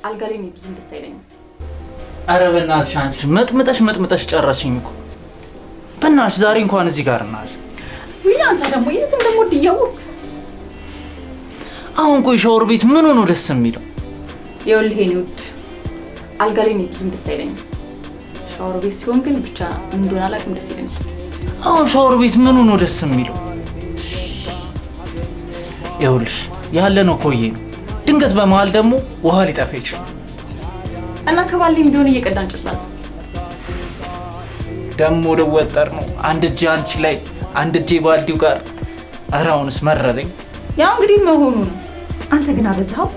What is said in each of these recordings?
አልጋ ላይ ነው ብዙም ደስ አይለኝም። አረ በእናትሽ አንቺ መጥመጠሽ ጨረሽኝ እኮ። በእናትሽ ዛሬ እንኳን እዚህ ጋር እናሽ። ወይ አንተ ደግሞ የት እንደምወድ እያወቅ አሁን ቆይ ሻወር ቤት ምን ሆኖ ደስ የሚለው? ይኸውልህ የኔ ውድ አልጋ ላይ ነው ብዙም ደስ አይለኝም። ሻወር ቤት ሲሆን ግን ብቻ እንደሆነ አላውቅም ደስ ይለኛል። አሁን ሻወር ቤት ምን ሆኖ ደስ የሚለው? ይኸውልሽ ያለነው ቆየ ነው። ድንገት በመሃል ደግሞ ውሃ ሊጠፋ ይችላል እና ከባሌም ቢሆን እየቀዳን ጭርሳል። ደግሞ ወጠር ነው አንድ እጄ አንቺ ላይ አንድ እጄ ባልዲው ጋር። ኧረ አሁንስ መረረኝ። ያው እንግዲህ መሆኑ ነው። አንተ ግን አበዛው።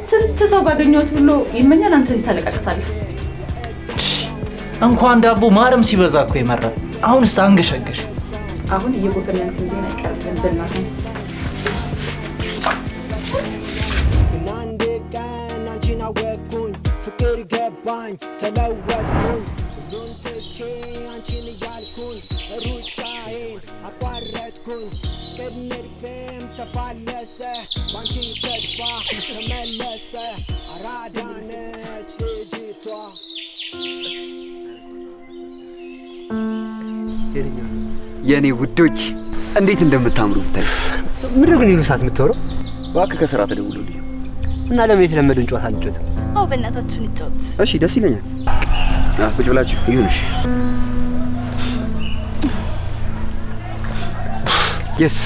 ስንት ሰው ባገኘሁት ሁሉ ይመኛል፣ አንተ እዚህ ታለቃቅሳለህ። እንኳን ዳቦ ማርም ሲበዛ እኮ ይመራል። አሁንስ አንገሸገሽ። አሁን እየጎፈለንክ እንደሆነ አይቀርም በእናትህ። ወኩኝ ፍቅር ገባኝ ተለወጥኩኝ ሁሉን ትቼ አንቺን እያልኩኝ ሩጫዬን አቋረጥኩኝ ቅድምድፌም ተፋለሰ ባንቺ ተስፋ ተመለሰ አራዳነች ልጅቷ። የኔ ውዶች እንዴት እንደምታምሩ ብታይ። ምንድን ነው ግን ይሉ ሰዓት የምትወረው? እባክህ ከስራ ተደውሎልኝ እና ለምን የተለመደን ጨዋታ አንጫወትም? አዎ በእናታችሁ እንጫወት። እሺ ደስ ይለኛል። ቁጭ ብላችሁ ይሁንሽ። የስ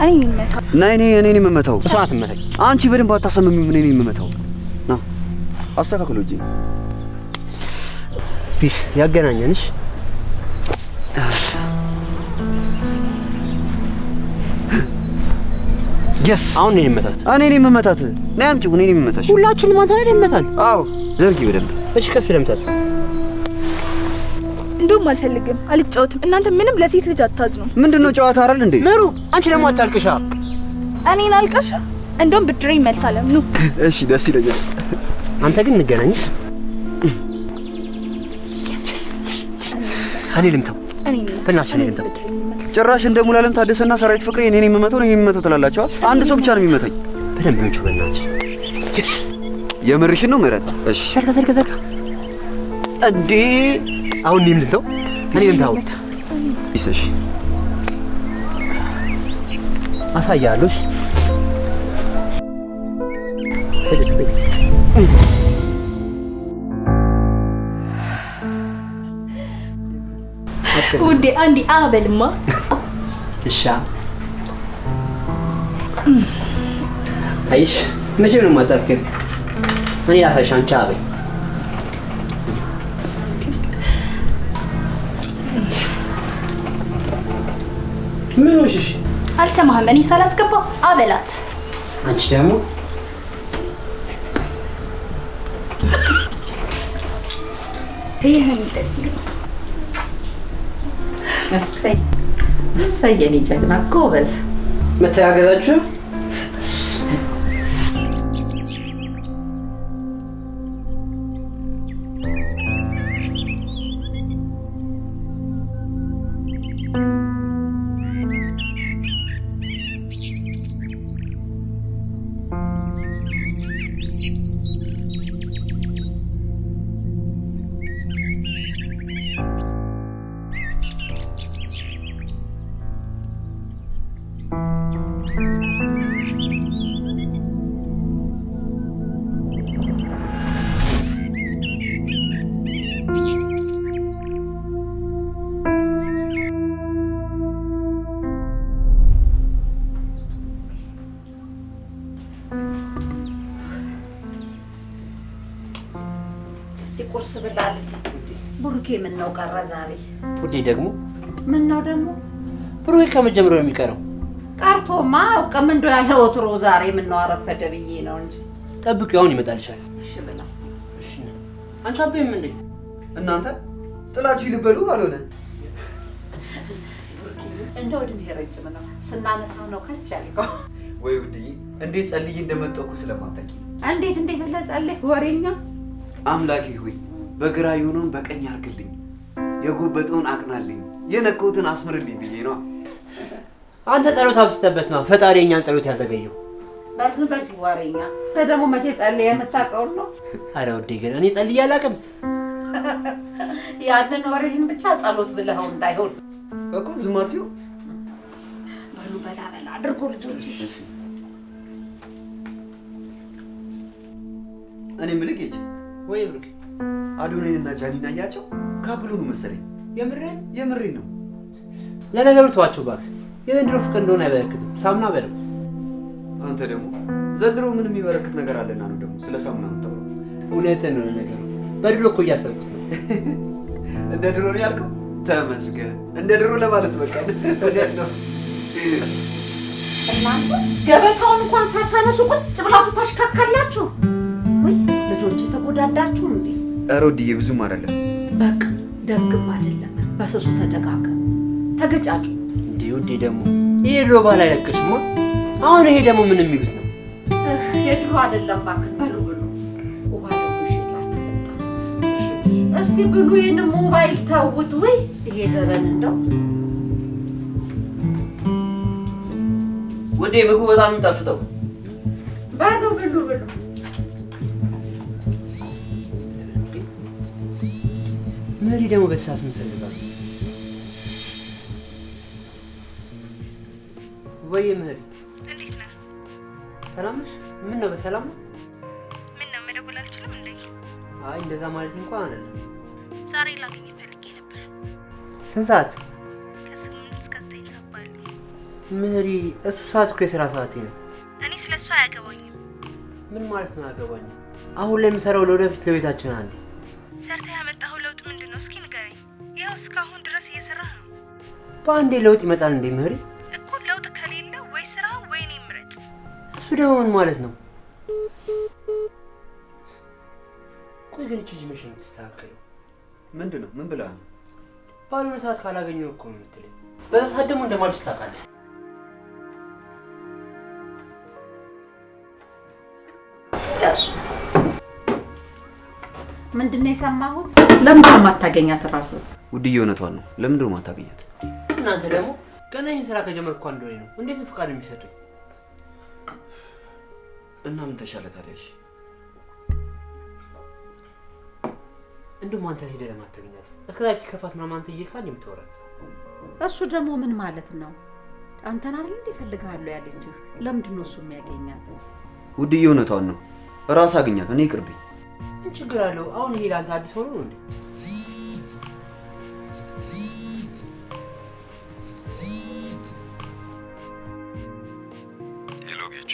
እኔ እንመታ እና እኔ የምመታው እሷ ናት የምመታኝ። አንቺ በደንብ አታሰምሚም። እኔ የምመታው ና አስተካክሎ እጄ ፒስ ያገናኘንሽ። የስ አሁን ነው የምመታት። እኔ የምመታት ነይ አምጪው። እኔ የምመታሽ ሁላችንም አንተ ላይ የምመታን። አዎ ዘርጊ በደንብ። እሺ ቀስ ብለህ ምታት። እንደውም አልፈልግም፣ አልጫወትም። እናንተ ምንም ለሴት ልጅ አታዝኑ። ምንድነው ጨዋታ አይደል እንዴ? ምሩ አንቺ ደግሞ አታልቅሻ። እኔን አልቀሻ? እንደውም ብድሬ መልሳለም ነው። እሺ ደስ ይለኛል። አንተ ግን እንገናኝሽ። እኔ ልምታው። በእናትሽ እኔ ልምታው። ጭራሽ እንደ ሙሉዓለም ታደሰና ሰራዊት ፍቅሬ እኔ የምመታው ትላላችሁ። አንድ ሰው ብቻ ነው የሚመታኝ። በደንብ ምንጩ በእናትሽ። የምርሽን ነው ምህረት? እሺ ተርካ እንዴ! አሁን እኔም ልምታው። እኔ ልምታው። ይሰሽ አሳያለሽ። ውዴ አንዴ አበልማ። እሺ አይሽ መቼ ነው የማታውቂው? እኔ ላሳይሽ፣ አንቺ አበይ። ምን ሆነሽ? አልሰማህም? እኔ ሳላስገባ አበላት። አንቺ ደግሞ ይሄን ደስ ይላል። እሰይ የኔ ጀግና ጎበዝ። መተጋገዛችሁ ቁርስ ብላለች። ብሩኬ ምን ነው ቀረ ዛሬ? ውዴ ደግሞ ምን ነው ደግሞ? ብሩኬ ከመጀመሪያው የሚቀረው ቀርቶማ አውቀም እንደው ያለ ወትሮ ዛሬ ምን ነው አረፈደ ብዬ ነው እንጂ። ጠብቂው አሁን ይመጣልሻል። እሺ ብላስ። እሺ አንቺ አቤም እንዴ? እናንተ ጥላችሁ ይልበሉ አልሆነ። ብሩኬ እንደው እድሜ ረጅም ነው ስናነሳው ነው ከች ያልከው። ወይ ውድዬ እንዴት ጸልዬ እንደመጣሁ እኮ ስለማታውቂ። እንዴት ብለህ ጸልይ ወሬኛ። አምላኬ ሆይ በግራ የሆነውን በቀኝ አርግልኝ፣ የጎበጠውን አቅናልኝ፣ የነቀውትን አስምርልኝ ብዬ ነው። አንተ ጸሎት አብስተበት ነው ፈጣሪ የኛን ጸሎት ያዘገየው። በዚህ ወሬኛ ደግሞ መቼ ጸልይ የምታውቀው ነው? አረ ውዴ ግን እኔ ጸልይ አላውቅም። ያንን ወሬህን ብቻ ጸሎት ብለኸው እንዳይሆን እኮ ዝም አትይው። በሉ በላ አድርጉ ልጆች። እኔ የምልህ ጌች ወይ ብሩክ አዶናይንና ጃኒን አያቸው ካብሉ ነው መሰለኝ። የምሬን ነው። ለነገሩ ተዋቸው እባክህ። የዘንድሮ ፍቅር እንደሆነ አይበረክትም። ሳሙና በለው። አንተ ደግሞ ዘንድሮ ምን የሚበረክት ነገር አለና ነው ደግሞ ስለ ሳሙና የምታወራው? እውነትህን ነው። ለነገሩ በድሮ እኮ እያሰብኩት ነው። እንደ ድሮ ነው ያልከው? ተመስገን። እንደ ድሮ ለማለት በቃ እውነት ነው። እናንተ ገበታውን እንኳን ሳታነሱ ቁጭ ብላችሁ ታሽካካላችሁ ወይ? ልጆች ተጎዳዳችሁ እንዴ? ኧረ ወዲዬ ብዙም አይደለም። በቃ ደግም አይደለም። በሰሱ ተደጋገም ተገጫጩ እንዴ ውዴ ደግሞ ይሄ ድሮ ባህል አይለቅሽማ። አሁን ይሄ ደግሞ ምን የሚሉት ነው? የድሮ አይደለም እባክህ። በሉ ብሉ። ውሃ ደግሞ ይሽላችሁ። እስቲ ብሉ። ይሄን ሞባይል ታውት ወይ ይሄ ዘበን እንደው ወዴ ምግቡ በጣም የሚጣፍጠው። በሉ ብሉ። መሪ ደግሞ በሰዓት ምን ፈልጋለሁ? ወይ መሪ እንዴት ነህ? ሰላም ነሽ? ምን ነው በሰላም ነው? ምን ነው መደወል አልችልም እንዴ? አይ እንደዛ ማለት እንኳን አይደለም። ዛሬ ላገኝ ፈልጌ ነበር። ስንት ሰዓት? ከ8 እስከ 9 ሰዓት ባለው። መሪ እሱ ሰዓት እኮ የሥራ ሰዓቴ ነው። እኔ ስለሱ አያገባኝም። ምን ማለት ነው አያገባኝም? አሁን ላይ የምሰራው ለወደፊት ለቤታችን አንዴ ሰርተህ ያመጣኸው ለውጥ ምንድነው? እስኪ ንገረኝ። ያው እስካሁን ድረስ እየሰራህ ነው። በአንዴ ለውጥ ይመጣል እንዴ መሪ? እኮ ለውጥ ከሌለ ወይ ስራ ወይ እኔ ምረጥ። እሱ ደግሞ ምን ማለት ነው? ቆይ ግን እቺ መቼ ነው የምትስተካከለው? ምንድነው? ምን ብለህ ነው? ባልሆነ ሰዓት ካላገኘው እኮ ነው የምትለኝ። በዛ ሰዓት ደግሞ እንደማልሽ ታውቃለህ። ያሱ ምንድነው የሰማሁት? ለምን ማታገኛት ራስህ? ውድዬ እውነቷን ነው። ለምንድን ነው ማታገኛት? እናንተ ደግሞ ገና ይህን ስራ ከጀመርኩ አንድ ወሬ ነው። እንዴት ነው ፍቃድ የሚሰጡኝ? እና ምን ተሻለ ታዲያ? እሺ እንደውም አንተ ሄደህ ለማታገኛት እስከዛሬ ሲከፋት ምናምን አንተ እየሄድክ የምታወራት እሱ ደግሞ ምን ማለት ነው? አንተን አይደል እንዴ ፈልጋለሁ ያለችህ? ለምንድን ነው እሱ የሚያገኛት? ውድዬ እውነቷን ነው። ራስ አገኛት። እኔ ይቅርብኝ። ምን ችግር አለው? አሁን ይሄ ለአንተ አዲስ ሆኖ ነው እንዴ? ሄሎ ጌች።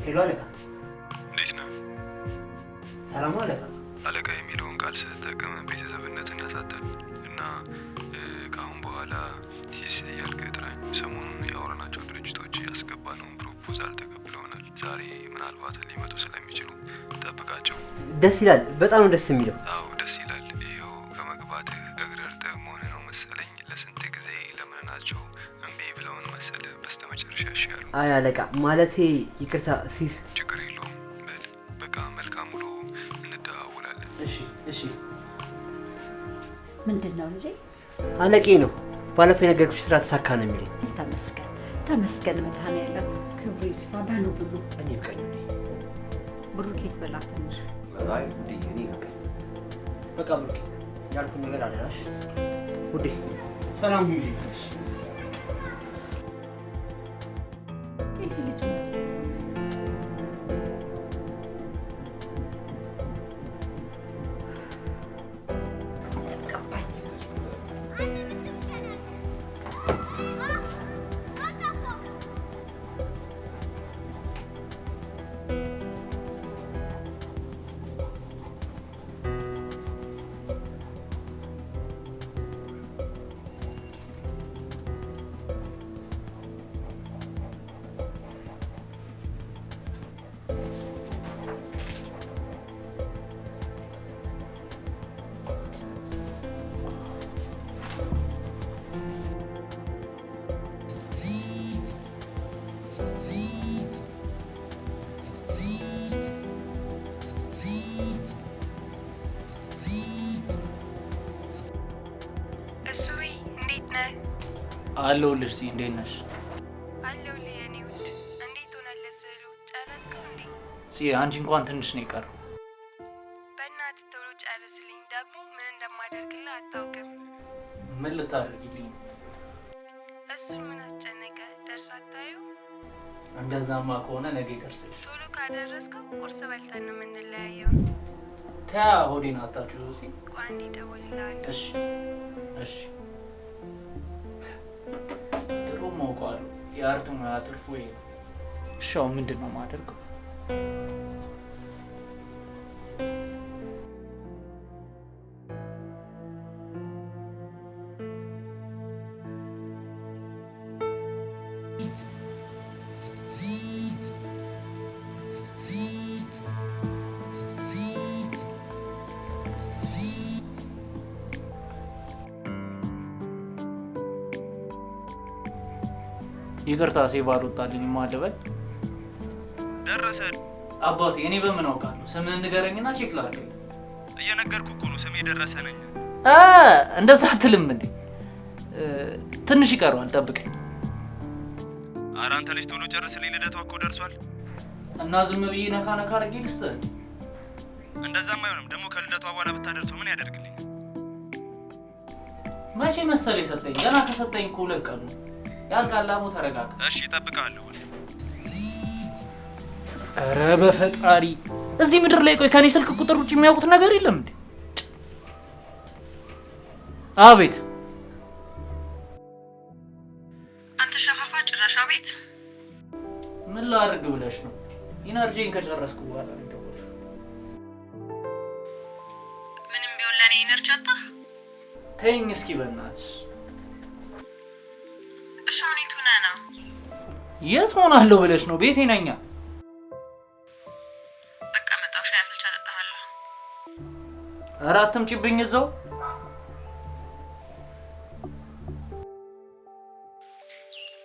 ሄሎ አለቃ። እንዴት ነህ? ሰላም አለቃ። አለቃ የሚለውን ቃል ስትጠቀም ቤተሰብነትን ያሳጣል እና ከአሁን በኋላ ሲስ እያልክ ጥራኝ። ሰሞኑን ያወራናቸው ድርጅቶች ያስገባነውን ፕሮፖዛል ተቀብለውናል። ዛሬ ምናልባት ሊመጡ ስለሚችሉ ጠብቃቸው። ደስ ይላል። በጣም ደስ የሚለው። አዎ ደስ ይላል። ይኸው ከመግባትህ እግር እርጥብ መሆንህ ነው መሰለኝ። ለስንት ጊዜ ለምነናቸው እምቢ ብለውን መሰለ በስተመጨረሻ ያሻሉ። አይ አለቃ ማለቴ ይቅርታ ሲስ። ችግር የለውም በል በቃ መልካም ውሎ፣ እንደዋወላለን። እሺ። ምንድነው ልጄ? አለቄ ነው። ባለፈው የነገርኩሽ ስራ ተሳካ ነው የሚለኝ። ተመስገን መድኃኒዓለም ክብሩ ይስፋ። በሉ ብሉ። እኔ ብቃኝ እንዴ? ብሩኬት በላ ትንሽ። አይ ውድዬ እኔ በቃ ብሩኬ ያልኩት ነገር አለሽ ውዴ። ሰላም ሁኚ። ይሄ ልጅ እሱዬ እንዴት ነህ? አለሁልሽ። እንዴት ነሽ? አለሁልህ የኔ ውድ። እንዴት ሆነልህ ስዕሉ? ጨረሰ? ጨረስከው እንዴ? አንቺ እንኳን ትንሽ ነው የቀረው። በእናትህ ቶሎ ጨርስልኝ። ደግሞ ምን እንደማደርግልህ አታውቅም። ምን ልታደርጊልኝ? እሱን ምን አስጨነቀ? ደርሶ አታዩ? እንደዛማ ከሆነ ነገ ይደርስልሽ። ቶሎ ካደረስከው ቁርስ በልተን ነው የምንለያየው። ተያ ሆዴን አታችሁ ሲ ቆይ አንዴ እደውልልሃለሁ። እሺ እሺ። ድሮ ማውቀዋለሁ የአርት ሙያ ትርፉ ወይ ሻው ምንድን ነው የማደርገው? ይቅርታ ሴቭ አልወጣልኝ ማለበል ደረሰ አባቴ። እኔ በምን አውቃለሁ? ስምህን ንገረኝና ቼክ ላድርግ። እየነገርኩ እኮ ነው ስሜ ደረሰ ነኝ። እንደዛ አትልም እንዴ? ትንሽ ይቀረዋል ጠብቀኝ። ኧረ አንተ ልጅ ቶሎ ጨርስልኝ፣ ልደቷ እኮ ደርሷል። እና ዝም ብዬ ነካ ነካ አድርጌ ልስጥህ እንዴ? እንደዛም አይሆንም። ደግሞ ከልደቷ በኋላ ብታደርሰው ምን ያደርግልኝ? መቼ መሰለ የሰጠኝ? ገና ከሰጠኝ እኮ 2 ቀኑ ያልቃል። አቦ ተረጋጋ። እሺ እጠብቅሃለሁ። ኧረ በፈጣሪ እዚህ ምድር ላይ ቆይ ከኔ ስልክ ቁጥር ውጭ የሚያውቁት ነገር የለም እንዴ? አቤት። አንተ ሸፋፋ ጭራሽ አቤት። ምን ላድርግ ብለሽ ነው? ኢነርጂን ከጨረስኩ በኋላ እንደወልሽ ምንም ቢሆን ለኔ ኢነርጂ አጣ። ተይኝ እስኪ በእናትሽ። እሻኔቱ ነና የት ሆናለሁ ብለሽ ነው? ቤቴ ነኛ። በቃ መጣው ሻይ አፍልቻ ጠጣሃለሁ። ኧረ አትምጪብኝ እዛው።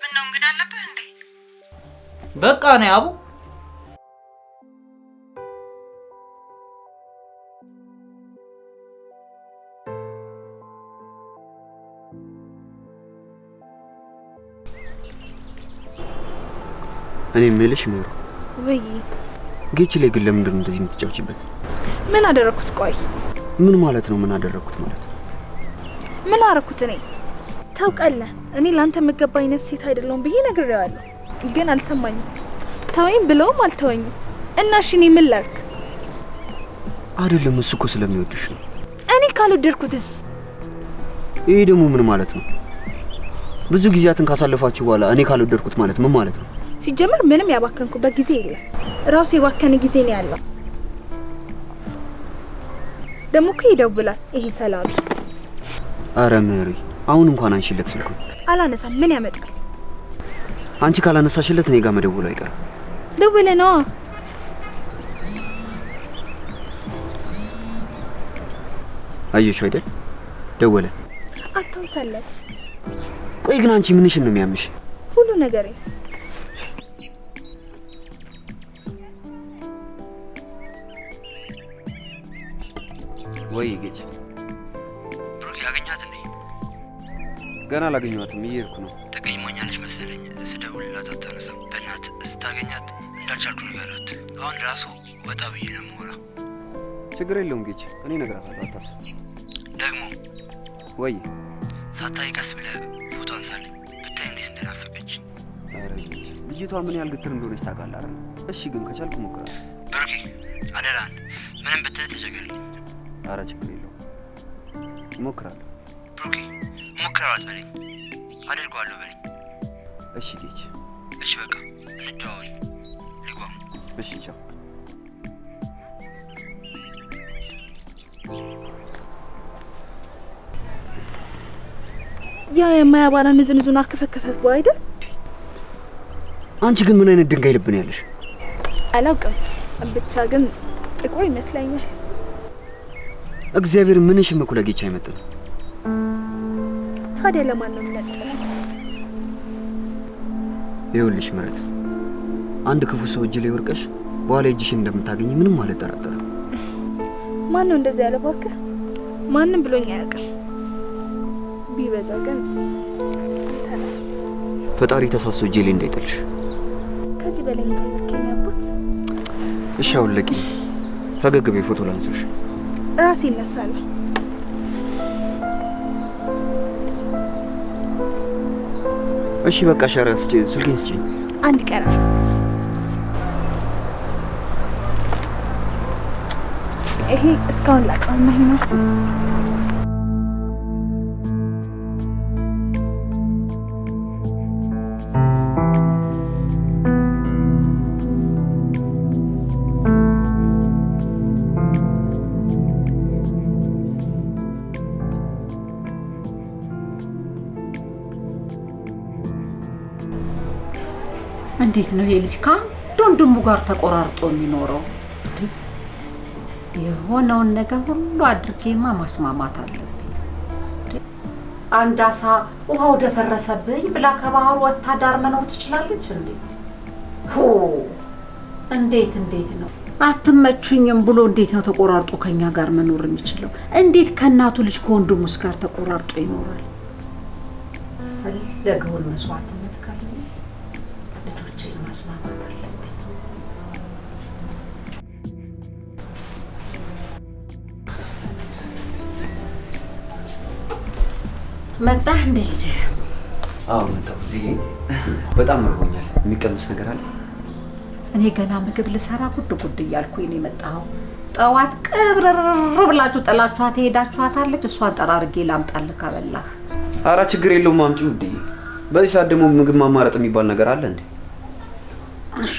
ምን ነው እንግዳ አለብህ እንዴ? በቃ ነይ አቡ። እኔ የምልሽ ሜሮ፣ ወይ ጌች ላይ ግን ለምንድን ነው እንደዚህ የምትጫወቺበት? ምን አደረኩት? ቆይ ምን ማለት ነው? ምን አደረኩት ማለት? ምን አደረኩት? እኔ ታውቃለህ፣ እኔ ላንተ የምገባ አይነት ሴት አይደለሁም ብዬ ነግሬዋለሁ፣ ግን አልሰማኝም። ተወኝ ብለውም አልተወኝም። እና እሺ እኔ ምን ላድርግ? አይደለም እሱ እኮ ስለሚወድሽ ነው። እኔ ካልወደድኩትስ? ይሄ ደግሞ ምን ማለት ነው? ብዙ ጊዜያትን ካሳለፋችሁ በኋላ እኔ ካልወደድኩት ማለት ምን ማለት ነው? ሲጀመር ምንም ያባከንኩበት ጊዜ የለም። ራሱ የባከነ ጊዜ ነው ያለው። ደግሞ እኮ ይደውላል ይሄ ሰላቢ። አረ ሜሪ፣ አሁን እንኳን አንሺለት ስልኩን። አላነሳም። ምን ያመጣል? አንቺ ካላነሳሽለት እኔ ጋር መደወሉ አይቀርም። ደውለ ነው። አየሽው አይደል? ደወለ። አታንሳለት። ቆይ ግን አንቺ ምንሽን ነው የሚያምሽ? ሁሉ ነገሬ ወይ ጌች ብሩክ ያገኛት እንዴ? ገና አላገኘኋትም፣ እየሄድኩ ነው። ተቀይማኛለች መሰለኝ። ስደውልላት አታነሳም። በእናትህ ስታገኛት እንዳልቻልኩ ንገራት። አሁን ራሱ ወጣ ብዬ ነው የምወራ። ችግር የለውም ጌች፣ እኔ እነግራታለሁ፣ አታስብ። ደግሞ ወይ ሳታይ ቀስ ብለህ ፎቶ አንሳልኝ፣ ብታይ እንዴት እንደናፈቀች። ኧረ ጌች፣ ልጅቷ ምን ያህል ግትር እንደሆነች ታውቃለህ አይደል? እሺ ግን ከቻልኩ እሞክራለሁ። ብሩኬ አደራህን፣ ምንም ብትል ተቸገርልኝ። ኧረ ችግር የለውም፣ እሞክራለሁ። ብሩኬ እሞክራለሁ አትበለኝ፣ አደርገዋለሁ በለኝ። እሺ ጌች። እሺ በቃ እንደዋወል። ልጓም። እሺ ቻው። ያ የማያባራ ንዝንዙን አከፈከፈው አይደል? አንቺ ግን ምን አይነት ድንጋይ ልብ ነው ያለሽ? አላውቅም፣ ብቻ ግን ጥቁር ይመስለኛል። እግዚአብሔር ምንሽም እኮ ለጌች አይመጥንም። ታዲያ ለማን ነው የሚመጥነው? ይኸውልሽ ምረት፣ አንድ ክፉ ሰው እጅ ላይ ወርቀሽ በኋላ እጅሽን እንደምታገኝ ምንም አልጠራጠርም። ማን ነው እንደዚህ ያለ? እባክህ ማንም ብሎኝ አያውቅም። ቢበዛ ግን ፈጣሪ ተሳስቶ እጄ ላይ እንዳይጥልሽ። ከዚህ በላይ የምትመከኝ አባት እሺ አውልቂ። ፈገግ በይ ፎቶ ላንሳሽ። ራሴ ይነሳል። እሺ በቃ ሻራስ ስልኬን ስጪኝ። አንድ ቀራ ይሄ እስካሁን ላቀውና ነው። እንዴት ነው ይሄ ልጅ ከአንድ ወንድሙ ጋር ተቆራርጦ የሚኖረው? የሆነውን ነገር ሁሉ አድርጌማ ማስማማት አለብኝ። አንድ አሳ ውሃው ደፈረሰብኝ ብላ ከባህሩ ወጥታ ዳር መኖር ትችላለች እንዴ? ሆ እንዴት ነው አትመቹኝም ብሎ እንዴት ነው ተቆራርጦ ከኛ ጋር መኖር የሚችለው? እንዴት ከእናቱ ልጅ ከወንድሙስ ጋር ተቆራርጦ ይኖራል? ፈለገውን መስዋዕትነት ከፍሎ ልጆችን ማስማማት አለብኝ። መጣህ እንዴ ልጅ? አዎ መጣሁ። በጣም ርቦኛል። የሚቀመስ ነገር አለ? እኔ ገና ምግብ ልሰራ ጉድ እያልኩኝ ነው የመጣኸው። ጠዋት ቅብርር ብላችሁ ጥላችኋት ሄዳችኋታለች። እሷን ጠራርጌ ላምጣልህ ከበላህ። ኧረ ችግር የለውም አምጪው እንዴ። በዚህ ሰዓት ደግሞ ምግብ ማማረጥ የሚባል ነገር አለ እንዴ? እሺ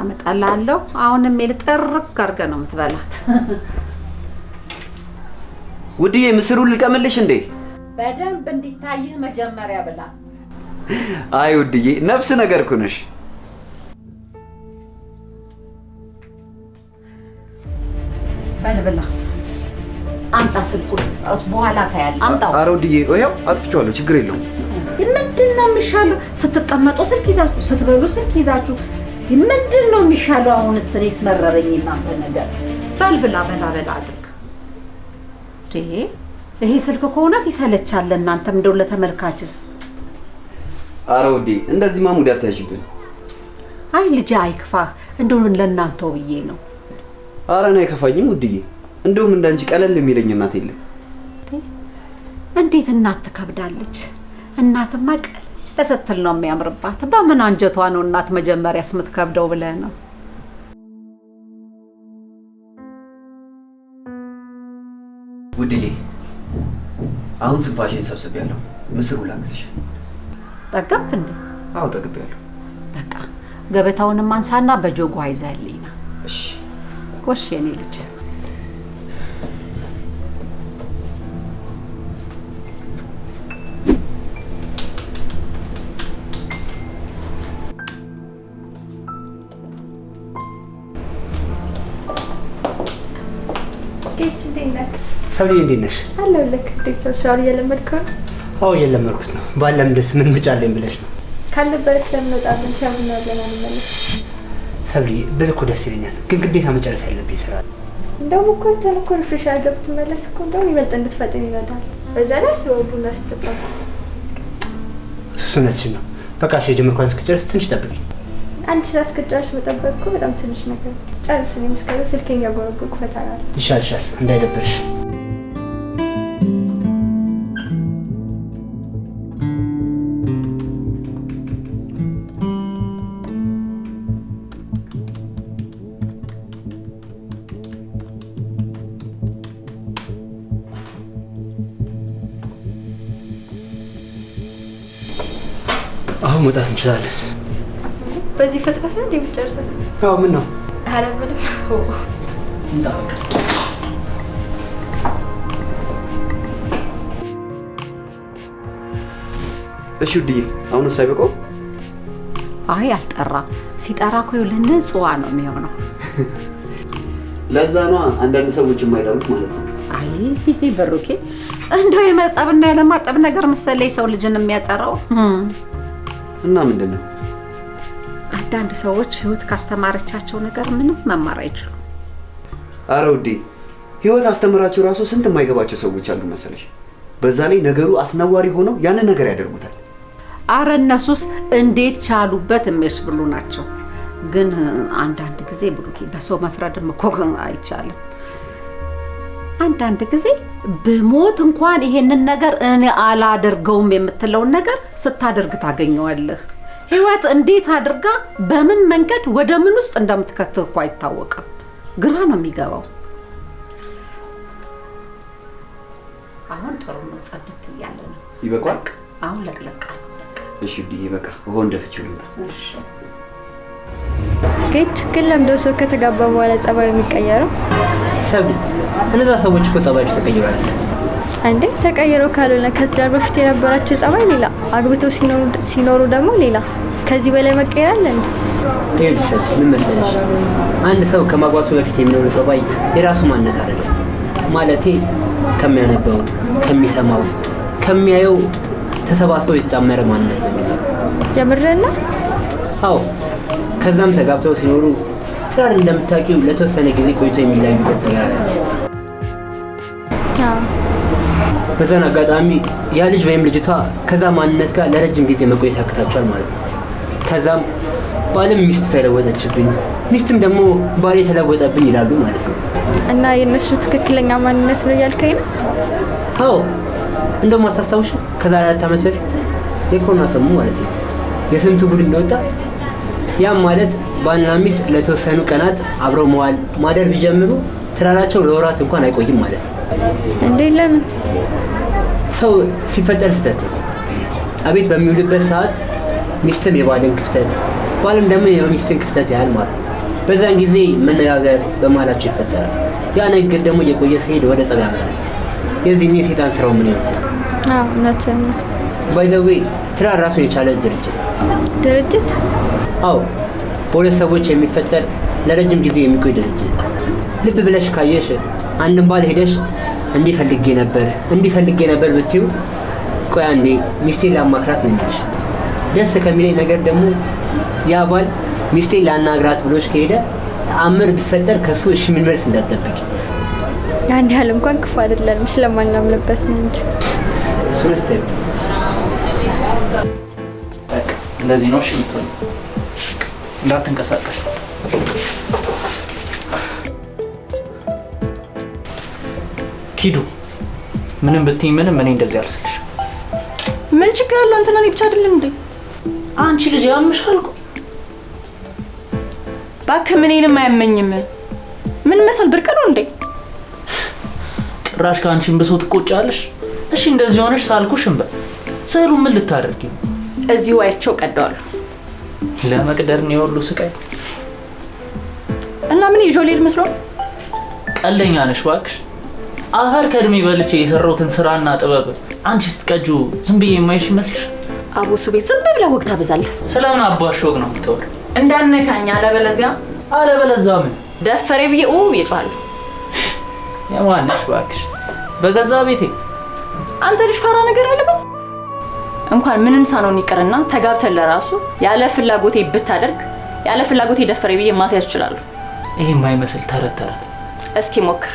አመጣልሃለሁ። አሁንም ጥርቅ አድርገህ ነው የምትበላት። ውድዬ ምስሩን ልቀምልሽ እንዴ? በደንብ እንዲታይህ መጀመሪያ ብላ። አይ ውድዬ ነፍስ ነገር እኮ ነሽ። በልብላ አምጣ ስልኩን በኋላ ታያለህ። አምጣው። ኧረ ውድዬ ይኸው አጥፍቼዋለሁ። ችግር የለውም። ምንድን ነው የሚሻለው? ስትቀመጡ ስልክ ይዛችሁ፣ ስትበሉ ስልክ ይዛችሁ ምንድን ነው የሚሻለው? አሁንስ እኔስ መረረኝ እናንተ ነገር። በልብላ በላ አድርግ። ይሄ ስልክ ከእውነት ይሰለቻል። እናንተም እንደው ለተመልካችስ። ኧረ ውዴ እንደዚህ ማሙድ አታይሽብን። አይ ልጄ አይክፋህ፣ እንደው ለእናንተው ብዬ ነው። ኧረ እኔ አይከፋኝም ውድዬ። እንደውም እንዳንቺ ቀለል የሚለኝ እናት የለም። እንዴት እናት ትከብዳለች? እናትማ ቀለል ስትል ነው የሚያምርባት። በምን አንጀቷ ነው እናት መጀመሪያስ የምትከብደው ብለህ ነው? ውድዬ አሁን ትንፋሽን ሰብስቤያለሁ። ምስሩ ላግዝሽ። ጠገብክ እንዴ? አዎ ጠግቤያለሁ። በቃ ገበታውንም አንሳና በጆጓ ይዘህልኝ ና። እሺ ጎሽ የኔ ልጅ። ሰብሊ እንዴት ነሽ? አለሁልህ። እንዴት ነው ስራውን እየለመድከው ነው? አዎ እየለመድኩት ነው። ባለምደስ ምን ምጫለኝ ብለሽ ነው? ካልነበረች ለምን ወጣብን? ሻምና ብለን አንመለስ። ሰብሊ ብል እኮ ደስ ይለኛል፣ ግን ግዴታ መጨረስ ያለብኝ ስራ። እንደውም እኮ እንትን እኮ ሪፍሬሽ አድርገህ ብትመለስ እኮ እንደውም ይበልጥ እንድትፈጥን ይረዳል። በዛ ላይ አስበው ቡና ስትጠጣት። እውነትሽን ነው። በቃ እሺ የጀመርኳትን እስክጨርስ ትንሽ ጠብቂኝ። አንድ ስራ እስክጨርስ መጠበቅ እኮ በጣም ትንሽ ነገር። ጨርስ። እኔም እስከዛ ስልኬን እያጎረጎርኩ እፈታለሁ። ይሻልሻል፣ እንዳይደብርሽ። አሁን መውጣት እንችላለን። በዚህ ፍጥነት ነው እንዴ የምትጨርሰው? አዎ ምን ነው? ኧረ ምንም። እሺ ውድዬ አሁንስ አይበቃውም? አይ አልጠራም። ሲጠራ እኮ ንጹዋ ነው የሚሆነው። ለዛ ነው አንዳንድ ሰዎች የማይጠሩት ማለት ነው። አይ ብሩኬ እንደው የመጠብና ያለማጠብ ነገር መሰለኝ ሰው ልጅን የሚያጠራው። እና ምንድን ነው? አንዳንድ ሰዎች ህይወት ካስተማረቻቸው ነገር ምንም መማር አይችሉም። ኧረ ውዴ ህይወት አስተምራቸው ራሱ ስንት የማይገባቸው ሰዎች አሉ መሰለሽ። በዛ ላይ ነገሩ አስነዋሪ ሆነው ያንን ነገር ያደርጉታል። አረ እነሱስ እንዴት ቻሉበት የሚያስብሉ ናቸው። ግን አንዳንድ ጊዜ ብሩኬ በሰው መፍረድም እኮ አይቻልም። አንዳንድ ጊዜ በሞት እንኳን ይሄንን ነገር እኔ አላደርገውም የምትለውን ነገር ስታደርግ ታገኘዋለህ። ህይወት እንዴት አድርጋ በምን መንገድ ወደ ምን ውስጥ እንደምትከትህ እኮ አይታወቅም። ግራ ነው የሚገባው። አሁን ጥሩ ነው፣ ጸድት እያለ ነው። ይበቃል። አሁን ለቅለቃ ነው። እሺ ዲ በቃ ውሃው እንደፍቺው ልምጣ። እሺ ግን ለምንድነው ሰው ከተጋባ በኋላ ጸባዩ የሚቀየረው? ሰብሊ እነዛ ሰዎች እኮ ጸባያቸው ተቀይሯል። አንዴ ተቀይረው ካልሆነ ከትዳር በፊት የነበራቸው ጸባይ ሌላ፣ አግብተው ሲኖሩ ደግሞ ሌላ። ከዚህ በላይ መቀየር አለ እንዴ? ይኸውልሽ ምን መሰለሽ፣ አንድ ሰው ከማግባቱ በፊት የሚኖር ጸባይ የራሱ ማንነት አይደለም። ማለቴ ከሚያነበው፣ ከሚሰማው፣ ከሚያየው ተሰባስቦ የተጣመረ ማንነት ነው የሚለው። ጀምረና? አዎ። ከዛም ተጋብተው ሲኖሩ ትዳር እንደምታውቂው ለተወሰነ ጊዜ ቆይቶ የሚለያዩበት ነገር አለ። በዛን አጋጣሚ ያ ልጅ ወይም ልጅቷ ከዛ ማንነት ጋር ለረጅም ጊዜ መቆየት ያቅታቸዋል ማለት ነው። ከዛም ባልም ሚስት ተለወጠችብኝ፣ ሚስትም ደግሞ ባሌ ተለወጠብኝ ይላሉ ማለት ነው። እና የነሱ ትክክለኛ ማንነት ነው እያልከኝ ነው? አዎ። እንደውም አታስታውሽ ከዛሬ 4 ዓመት በፊት የኮሮና ሰሙ ማለት ነው የስንቱ ጉድ እንደወጣ። ያም ማለት ባልና ሚስት ለተወሰኑ ቀናት አብረው መዋል ማደር ቢጀምሩ ትዳራቸው ለወራት እንኳን አይቆይም ማለት ነው። እንዴ ለምን? ሰው ሲፈጠር ስህተት ነው። አቤት በሚውልበት ሰዓት ሚስትም የባልን ክፍተት፣ ባልም ደግሞ የሚስትን ክፍተት ያህል ማለት ነው። በዛን ጊዜ መነጋገር በመሀላቸው ይፈጠራል። ያ ነገር ደግሞ እየቆየ ሲሄድ ወደ ጸብ ያመራል። የዚህኔ የሴጣን ስራው ምን ይሆናል? አዎ እውነትህን ነው። ባይ ዘ ዌይ ትዳር ራሱን የቻለ ድርጅት። አዎ በሁለት ሰዎች የሚፈጠር ለረጅም ጊዜ የሚቆይ ድርጅት። ልብ ብለሽ ካየሽ አንድን ባል ሄደሽ እንዲፈልጌ ነበር ብትዩ ቆይ አንዴ ሚስቴን ላማክራት ነው የሚልሽ። ደስ ከሚለኝ ነገር ደግሞ ያ ባል ሚስቴን ላናግራት ብሎሽ ከሄደ ተአምር ቢፈጠር ከሱ እሺ ምን መልስ እንዳትጠብቂ። ያን ያህል እንኳን ክፉ አይደለም ስለማናምንበት ነው እንጂ እሱን ስትይ በቃ እንደዚህ ነው። እሺ የምትሆኝ እንዳትንቀሳቀሽ። ኪዱ ምንም ብትይ ምንም እኔ እንደዚህ አልስልሽ። ምን ችግር አለው? አንተና እኔ ብቻ አይደለም እንዴ? አንቺ ልጅ ያምሻል እኮ። እባክህ እኔንም አያመኝም። ምን መሰል ብርቅ ነው እንዴ? ጭራሽ ከአንቺን ብሶ ትቆጫለሽ። እሺ እንደዚህ ሆነሽ ሳልኩሽ እንበል ስዕሉ ምን ልታደርጊ? እዚሁ አይቼው ቀደዋለሁ። ለመቅደር ነው የወሉ ስቃይ። እና ምን ይጆ ሊል መስሎ? ቀልደኛ ነሽ እባክሽ። አፈር ከእድሜ በልቼ የሰራሁትን ስራና ጥበብ አንቺ ስትቀጁ ዝም ብዬ የማይሽ ይመስልሽ? አቦሱ ቤት ዝም ብለህ ወግ ታበዛለህ። ስለምን አባሽ ወግ ነው የምትወር? እንዳነካኝ አለበለዚያ ምን ደፈሬ ብዬ ይጫለሁ። የማነሽ እባክሽ በገዛ ቤቴ። አንተ ልጅ ፈራ ነገር አለበት። እንኳን ምንም ሳኖን ይቀርና ተጋብተን ለራሱ ያለ ፍላጎቴ ብታደርግ ያለ ፍላጎቴ ደፈሬ ብዬ ማስያዝ ይችላል። ይሄ የማይመስል ተረት እስኪ ሞክር።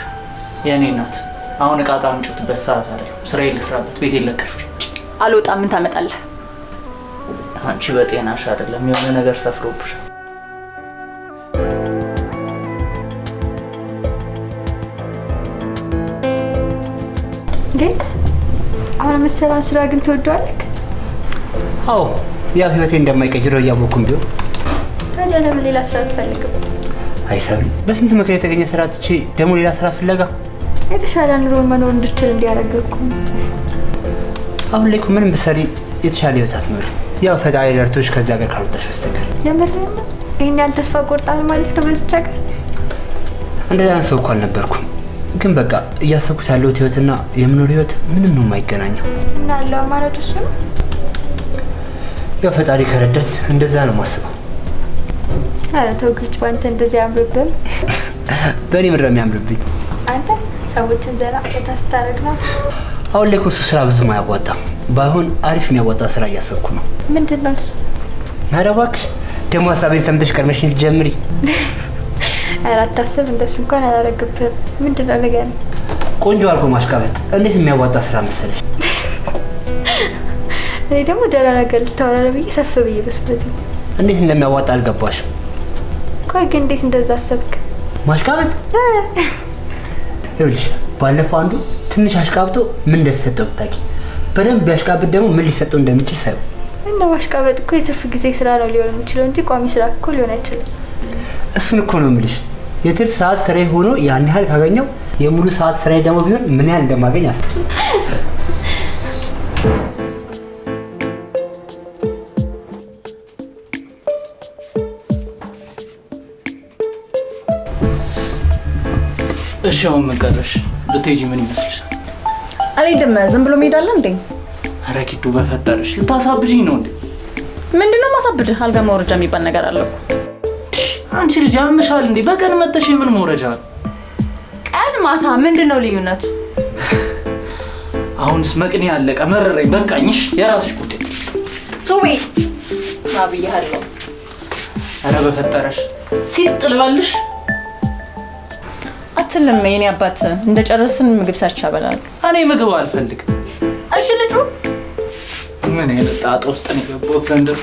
የኔ እናት አሁን እቃ ምንጭትበት ሰዓት አይደለም። ስራዬ ልስራበት። ቤቴ ለቀሽ አልወጣም። ምን ታመጣለህ? አንቺ በጤናሽ አይደለም የሆነ ነገር ሰፍሮብሽ። ግን አሁን የምትሰራውን ስራ ግን ትወደዋለህ? አዎ ያው ህይወቴ እንደማይቀይረው እያወኩም ቢሆን። ታዲያ ለምን ሌላ ስራ አትፈልግም? አይሰብም። በስንት ምክር የተገኘ ስራ ትቼ ደግሞ ሌላ ስራ ፍለጋ የተሻለ ኑሮ መኖር እንድችል እንዲያደርግኩ። አሁን ላይ እኮ ምንም ብትሰሪ የተሻለ ህይወት አትኖሪም። ያው ፈጣሪ ረድቶሽ ከዚህ ሀገር ካልወጣሽ በስተቀር። የምር ይሄን ያህል ተስፋ ቆርጣል ማለት ነው በዚህ ሀገር? እንደዛ ሰው እኮ አልነበርኩም። ግን በቃ እያሰብኩት ያለሁት ህይወትና የምኖር ህይወት ምንም ነው የማይገናኘው። እና ያለው አማራጭ እሱ ነው። ያው ፈጣሪ ከረዳኝ እንደዛ ነው የማስበው። ኧረ ተው ግጭ። በአንተ እንደዚህ ያምርብን። በእኔ ምድር የሚያምርብኝ አንተ ሰዎችን ዘና ታስታረግ ነው። አሁን ላይ እኮ እሱ ስራ ብዙም አያዋጣም። ባይሆን አሪፍ የሚያዋጣ ስራ እያሰብኩ ነው። ምንድን ነው እሱ? ኧረ እባክሽ ደግሞ ሀሳቤን ሰምተሽ ቀድመሽኝ ልትጀምሪ። ኧረ አታስብ፣ እንደሱ እንኳን አላደርግብህም። ምንድን ነው ንገረኝ። ቆንጆ አድርጎ ማሽቃበጥ እንዴት የሚያዋጣ ስራ መሰለሽ። እኔ ደግሞ ደህና ነገር ልታወራ ብዬ ሰፍ ብዬ በስበት እንዴት እንደሚያዋጣ አልገባሽም። ቆይ ግን እንዴት እንደዛ አሰብክ? ማሽቃበጥ ይኸውልሽ ባለፈው አንዱ ትንሽ አሽቃብጦ ምን እንደተሰጠው ብታውቂ በደንብ ቢያሽቃብጥ ደግሞ ምን ሊሰጠው እንደሚችል ሳይው እና ማሽቃበጥ እኮ የትርፍ ጊዜ ስራ ነው ሊሆን የሚችለው እንጂ ቋሚ ስራ እኮ ሊሆን አይችልም። እሱን እኮ ነው የምልሽ። የትርፍ ሰዓት ስራዬ ሆኖ ያን ያህል ካገኘው የሙሉ ሰዓት ስራዬ ደግሞ ቢሆን ምን ያህል እንደማገኝ አስብ። እሺ አሁን መቀረሽ ልትሄጂ ምን ይመስልሻል? አልሄድም። ዝም ብሎ መሄድ አለ እንዴ? ኧረ ኪዱ በፈጠረሽ ልታሳብጂኝ ነው እንዴ? ምንድነው ማሳብድህ? አልጋ መውረጃ የሚባል ነገር አለ እኮ። አንቺ ልጅ ያምሻል እንዴ? በቀን መተሽ ምን መውረጃ? ቀን ማታ ምንድነው ልዩነቱ? አሁንስ መቅኔ አለቀ፣ መረረኝ፣ በቃኝሽ። የራስሽ ጉዳይ ሱቢ አብያለሁ። ኧረ በፈጠረሽ ሲጥልባልሽ አትልም። የኔ አባት እንደጨረስን ምግብ ሰርቻ እበላለሁ። እኔ ምግብ አልፈልግም። እሺ ልጁ ምን አይነት ጣጣ ውስጥ ነው የገባሁት ዘንድሮ?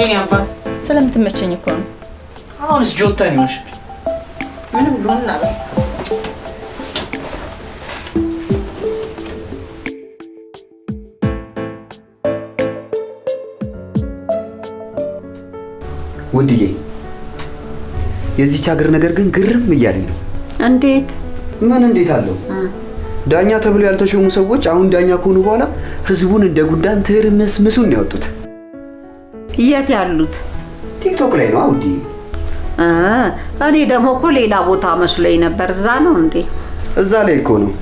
የኔ አባት ስለምትመቸኝ እኮ ነው። አሁንስ ጆታኝ ነሽ። ምንም ሉና በል ውድዬ የዚች ሀገር ነገር ግን ግርም እያለኝ ነው። እንዴት? ምን እንዴት አለው? ዳኛ ተብሎ ያልተሾሙ ሰዎች አሁን ዳኛ ከሆኑ በኋላ ህዝቡን እንደ ጉንዳን ትርምስምሱን ነው ያወጡት። የት ያሉት? ቲክቶክ ላይ ነው ውድዬ። እኔ ደግሞ እኮ ሌላ ቦታ መስሎኝ ነበር። እዛ ነው እንዴ? እዛ ላይ እኮ ነው።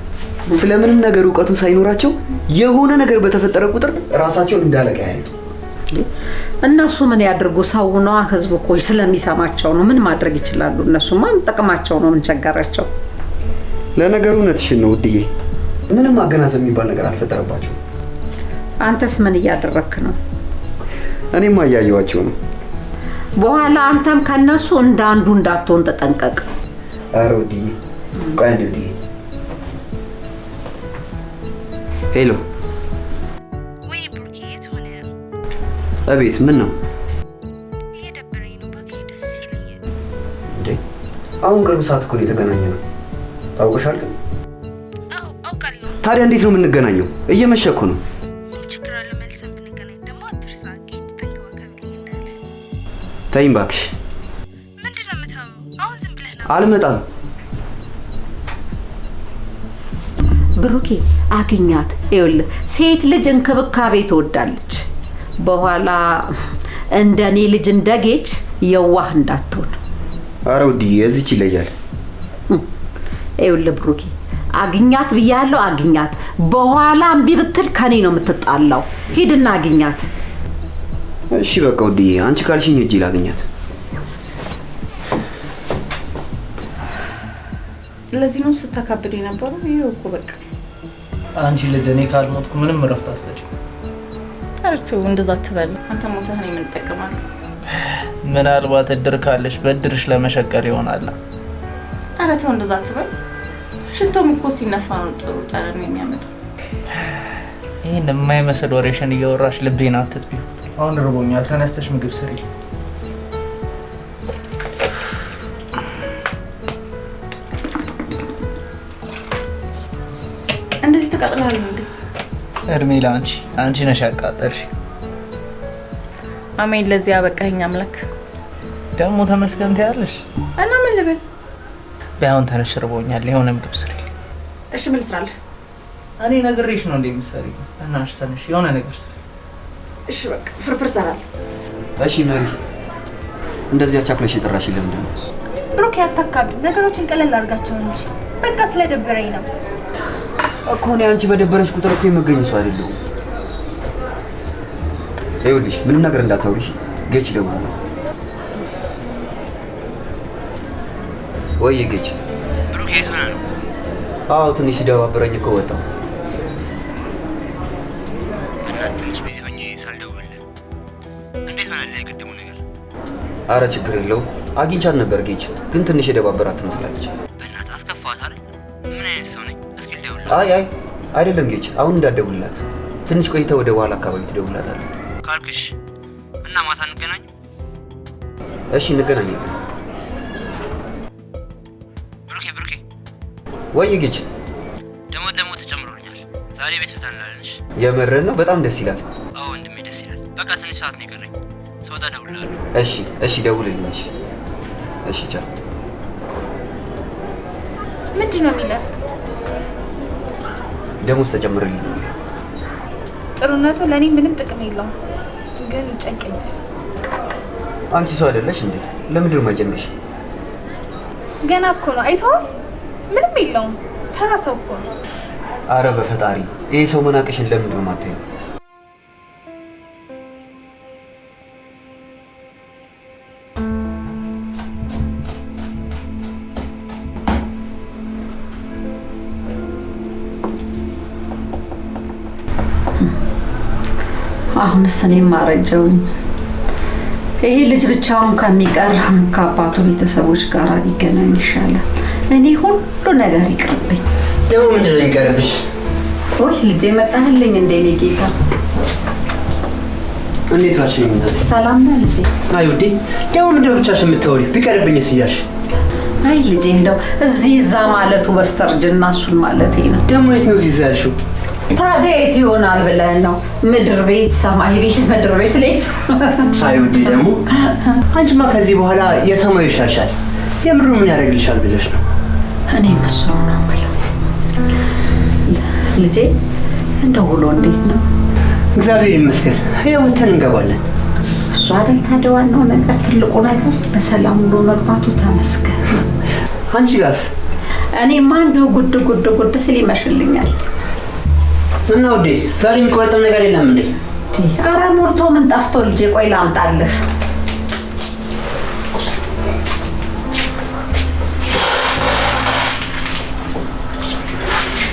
ስለምንም ነገር እውቀቱ ሳይኖራቸው የሆነ ነገር በተፈጠረ ቁጥር ራሳቸውን እንዳለቃ ያዩ። እነሱ ምን ያድርጉ? ሰው ነው፣ ህዝብ እኮ ስለሚሰማቸው ነው። ምን ማድረግ ይችላሉ? እነሱማ ጥቅማቸው ነው። ምን ቸገራቸው? ለነገሩ እውነትሽን ነው ውድዬ። ምንም ማገናዘብ የሚባል ነገር አልፈጠረባቸው። አንተስ ምን እያደረክ ነው? እኔም አያየዋቸው ነው። በኋላ አንተም ከነሱ እንዳንዱ እንዳትሆን ተጠንቀቅ። ኧረ ውድዬ ቆይ አንዴ ውድዬ። ሄሎ ወይ ብሩኬ፣ የት ሆነ ነው? አቤት። ምን ነው? እየደበረኝ ነው። ባገኝ ደስ ይለኛል። እንዴ አሁን ቅርብ ሰዓት እኮ ነው የተገናኘነው። ታውቀሻል ግን? አዎ አውቃለሁ። ታዲያ እንዴት ነው የምንገናኘው? እየመሸ እኮ ነው። ምን ችግር አለ? መልሰን ብንገናኝ። ደግሞ አትርሳ፣ ጌት ተንከባከብልኝ እንዳለ። ተይኝ እባክሽ። ምንድን ነው የምታወው? አሁን ዝም ብለህ ነው። አልመጣም። ብሩኬ አግኛት። ይኸውልህ ሴት ልጅ እንክብካቤ ትወዳለች። በኋላ እንደኔ ልጅ እንደጌች የዋህ እንዳትሆን። ኧረ ውድዬ እዚች ይለያል። ይኸውልህ ብሩኬ አግኛት ብያለሁ፣ አግኛት። በኋላ እምቢ ብትል ከኔ ነው የምትጣላው። ሂድና አግኛት። እሺ በቃ ውድዬ፣ አንቺ ካልሽኝ ሂጂ ላግኛት። ለዚህ ነው ስታካብዱ የነበረው። ይሄው እኮ በቃ አንቺ ልጅ እኔ ካልሞትኩ ምንም እረፍት አትሰጪም። አርቱ እንደዛ አትበል። አንተ ሞተህ እኔ ምን እጠቀማለሁ? ምናልባት እድር ካለሽ በእድርሽ ለመሸቀር ይሆናል። ኧረ ተው እንደዛ አትበል። ሽቶም እኮ ሲነፋ ነው ጥሩ ጠረን የሚያመጣው። ይሄን የማይመስል ወሬሽን እያወራሽ ልቤን አትጥቢው። አሁን ርቦኛል፣ ተነስተሽ ምግብ ስሪ። እንደዚህ ተቃጥለሃል እንዴ? እድሜ ለአንቺ፣ አንቺ ነሽ ያቃጠልሽ። አሜን። ለዚህ ያበቃኝ አምላክ። ደግሞ ተመስገን ትያለሽ እና ምን ልበል? ቢያውን ተነሽ፣ ርቦኛል፣ የሆነ ምግብ ስሪ። እሺ ምን ልስራለህ? እኔ ነግሬሽ ነው እንዴ የምትሰሪው? እናሽ ተነሽ፣ የሆነ ነገር ስሪ። እሺ በቃ ፍርፍር እሰራለሁ። እሺ መሪ፣ እንደዚህ አቻክለሽ የጠራሽኝ ለምንድን ነው? ብሩክ ያታካብድ፣ ነገሮችን ቀለል አድርጋቸው እንጂ በቃ ስለደበረኝ ነው እኮ። እኔ አንቺ በደበረሽ ቁጥር እኮ የመገኝ ሰው አይደለሁም። ይኸውልሽ ምንም ነገር እንዳታውሪሽ። ጌች ደውሎ ወይ ጌች። ብሩክ የት ሆነ ነው? አዎ ትንሽ ሲደባበረኝ እኮ ወጣሁ። እናት ትንሽ ቢዚ ሆኜ ሳልደውልልህ። እንዴት ሆነልህ የቅድሙ ነገር? አረ ችግር የለውም። አግኝቻት ነበር ጌች፣ ግን ትንሽ የደባበራት ትመስላለች። በእናትህ አስከፋት አይደል? ምን አይነት ሰው ነኝ? እስኪ ልደውልላት። አይ አይደለም ጌች፣ አሁን እንዳትደውልላት። ትንሽ ቆይተህ ወደ በኋላ አካባቢ ትደውልላታለህ ካልክሽ እና ማታ እንገናኝ። እሺ እንገናኛለን። ብሩኬ ወይ ጌች ደግሞ ተጨምሮልኛል። ዛሬ ቤት ፈታ እንላለንሽ። የምርህን ነው? በጣም ደስ ይላል። አዎ ወንድሜ ደስ ይላል። በቃ ትንሽ ሰዓት ነው የቀረኝ። ስወጣ እደውልልሃለሁ። እሺ ደውልልኝ። እሺ ቻው። ምንድን ነው የሚለው? ደሞዝ ተጨምርልኝ። ጥሩነቱ ለእኔ ምንም ጥቅም የለውም፣ ግን ይጨንቀኛል። አንቺ ሰው አይደለሽ እንዴ? ለምንድን ነው የማይጨንቅሽ? ገና እኮ ነው። አይተኸው? ምንም የለውም። ተራ ሰው እኮ ነው። አረ በፈጣሪ ይሄ ሰው መናቅሽን ለምንድን ነው የማታየው? አሁንስ እኔም አረጀውኝ። ይሄ ልጅ ብቻውን ከሚቀር ከአባቱ ቤተሰቦች ጋር ቢገናኝ ይሻላል። እኔ ሁሉ ነገር ይቅርብኝ። ደግሞ ምንድን ነው የሚቀርብሽ? ወይ ልጄ መጣህልኝ እንዴ? እኔ ጌታ እንዴት ዋልሽ? እናቴ ሰላም ነህ ልጄ? አይ ውዴ፣ ደግሞ ምንድን ነው ብቻሽን የምታወሪው? ቢቀርብኝስ እያልሽ? አይ ልጄ እንደው እዚህ እዛ ማለቱ በስተርጅና እሱን ማለቴ ነው። ደግሞ የት ነው እዚህ እዛ ያልሽው? ታዲያ የት ይሆናል ብለህ ነው? ምድር ቤት፣ ሰማይ ቤት፣ ምድር ቤት ላይ። አይ ውዴ፣ ደግሞ አንቺማ ከዚህ በኋላ የሰማዩ ይሻልሻል። የምድሩ ምን ያደርግልሻል ብለሽ ነው? እኔም እሱ ነው የምለው። ልጄ እንደው ውሎ እንዴት ነው? እግዚአብሔር ይመስገን፣ ይኸው ወተን እንገባለን። እሱ አይደል ታዲያ ዋናው ነገር፣ ትልቁ ነገር በሰላም ውሎ መግባቱ ተመስገን። አንቺ ጋርስ? እኔማ እንደው ጉድ ስል ይመሽልኛል። እና ውዴ ዛሬ የሚቆረጥም ነገር የለም እንዴ? ኧረ ሞልቶ ምን ጠፍቶ ልጄ፣ ቆይ ላምጣልህ።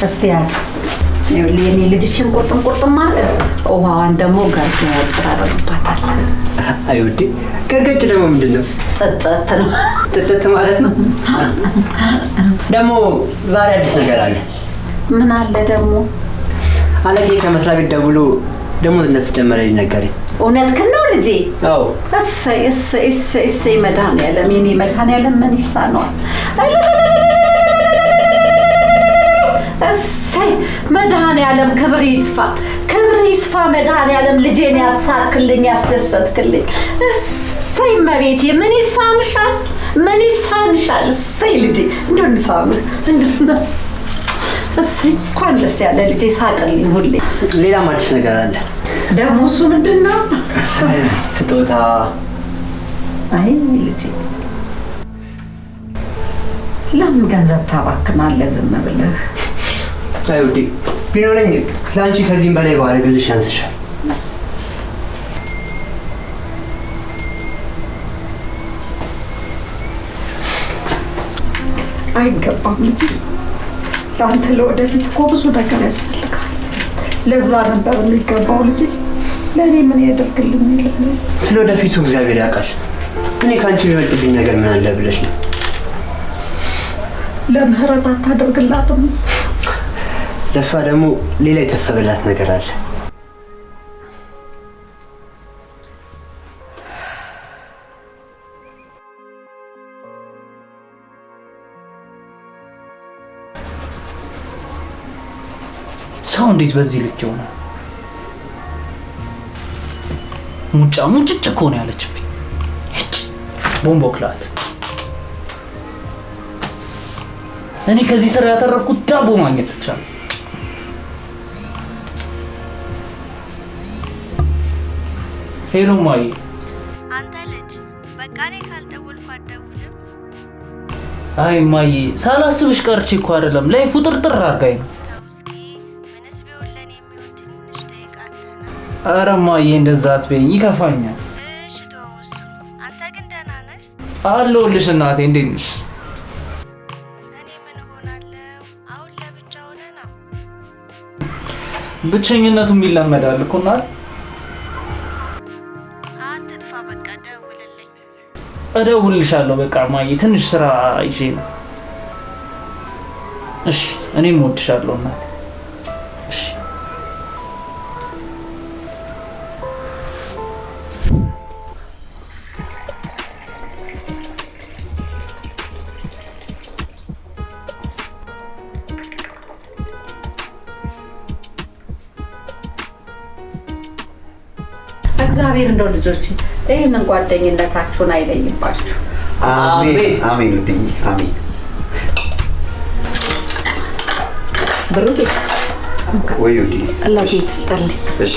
እስቲ ያዝ። የኔ ልጅችን ቁርጥም ማለት ውሃዋን ደግሞ ገርገጭ ታደርግባታል። አይ ውዴ፣ ገርገጭ ደግሞ ምንድን ነው? ጥጥት ነው። ጥጥት ማለት ነው። ደግሞ ዛሬ አዲስ ነገር አለ። ምን አለ ደግሞ? አለቄ ከመስሪያ ቤት ደውሎ ደሞዝ እንደተጨመረልኝ ነገረኝ። እውነትህን ነው ልጄ? አዎ። እሰይ መድኃኒዓለም፣ የኔ መድኃኒዓለም ምን ይሳነዋል? እሰይ መድኃኒዓለም ክብር ይስፋ መድኃኒዓለም፣ ልጄን ያሳክልኝ፣ ያስደሰትክልኝ። እሰይ እመቤቴ፣ ምን ይሳንሻል? እሰይ ልጄ፣ እንደው እንሳም እሰይ እንኳን ደስ ያለ ልጄ፣ ሳቅልኝ ሁሌ። ሌላም አዲስ ነገር አለ። ደግሞ እሱ ምንድን ነው? ስጦታ። አይ ልጄ፣ ለምን ገንዘብ ታባክናለህ ዝም ብለህ? አይ ውዴ፣ ቢኖረኝ ለአንቺ ከዚህም በላይ ባደርግልሽ ያንስሻል። አይገባም ልጄ፣ ለአንተ ለወደፊት እኮ ብዙ ነገር ያስፈልጋል። ለዛ ነበር የሚገባው ልጄ። ለእኔ ምን ያደርግልኝ? ስለ ወደፊቱ እግዚአብሔር ያውቃል። እኔ ከአንቺ የሚበልጥብኝ ነገር ምን አለ ብለሽ ነው? ለምህረት አታደርግላትም? ለእሷ ደግሞ ሌላ የታሰበላት ነገር አለ። ሰው እንዴት በዚህ ልክ ይሆናል? ሙጭጭ እኮ ነው ያለችብኝ። ቦምቦክላት። እኔ ከዚህ ስራ ያተረፍኩት ዳቦ ማግኘት ብቻ ነው። ሄሎ ማይ፣ አንተ ልጅ በቃ እኔ ካልደወልኩ አትደውልም? አይ ማይ፣ ሳላስብሽ ቀርቼ እኮ አይደለም፣ ላይፉ ጥርጥር አድርጋኝ ነው። ኧረ ማዬ እንደዛ አትበይኝ፣ ይከፋኛል። እሺ ተወው እሱን። አንተ ግን ደህና ነህ? አለሁልሽ እናቴ፣ እንዴት ነሽ? እኔ ምን እሆናለሁ? አሁን ለብቻ ሆነህ ነው? ብቸኝነቱም ይለመዳል እኮ እናት። አትጥፋ፣ በቃ ደውልልኝ። እደውልልሻለሁ በቃ ማዬ፣ ትንሽ ስራ ይዤ ነው። እሺ፣ እኔም እወድሻለሁ እናቴ። እሺ እግዚአብሔር እንደው ልጆች ይሄንን ጓደኝነታችሁን አይለይባችሁ። አሜን አሜን ውድዬ አሜን። ብሩክ ወይ ውድዬ ለጌት ስጠልኝ። እሺ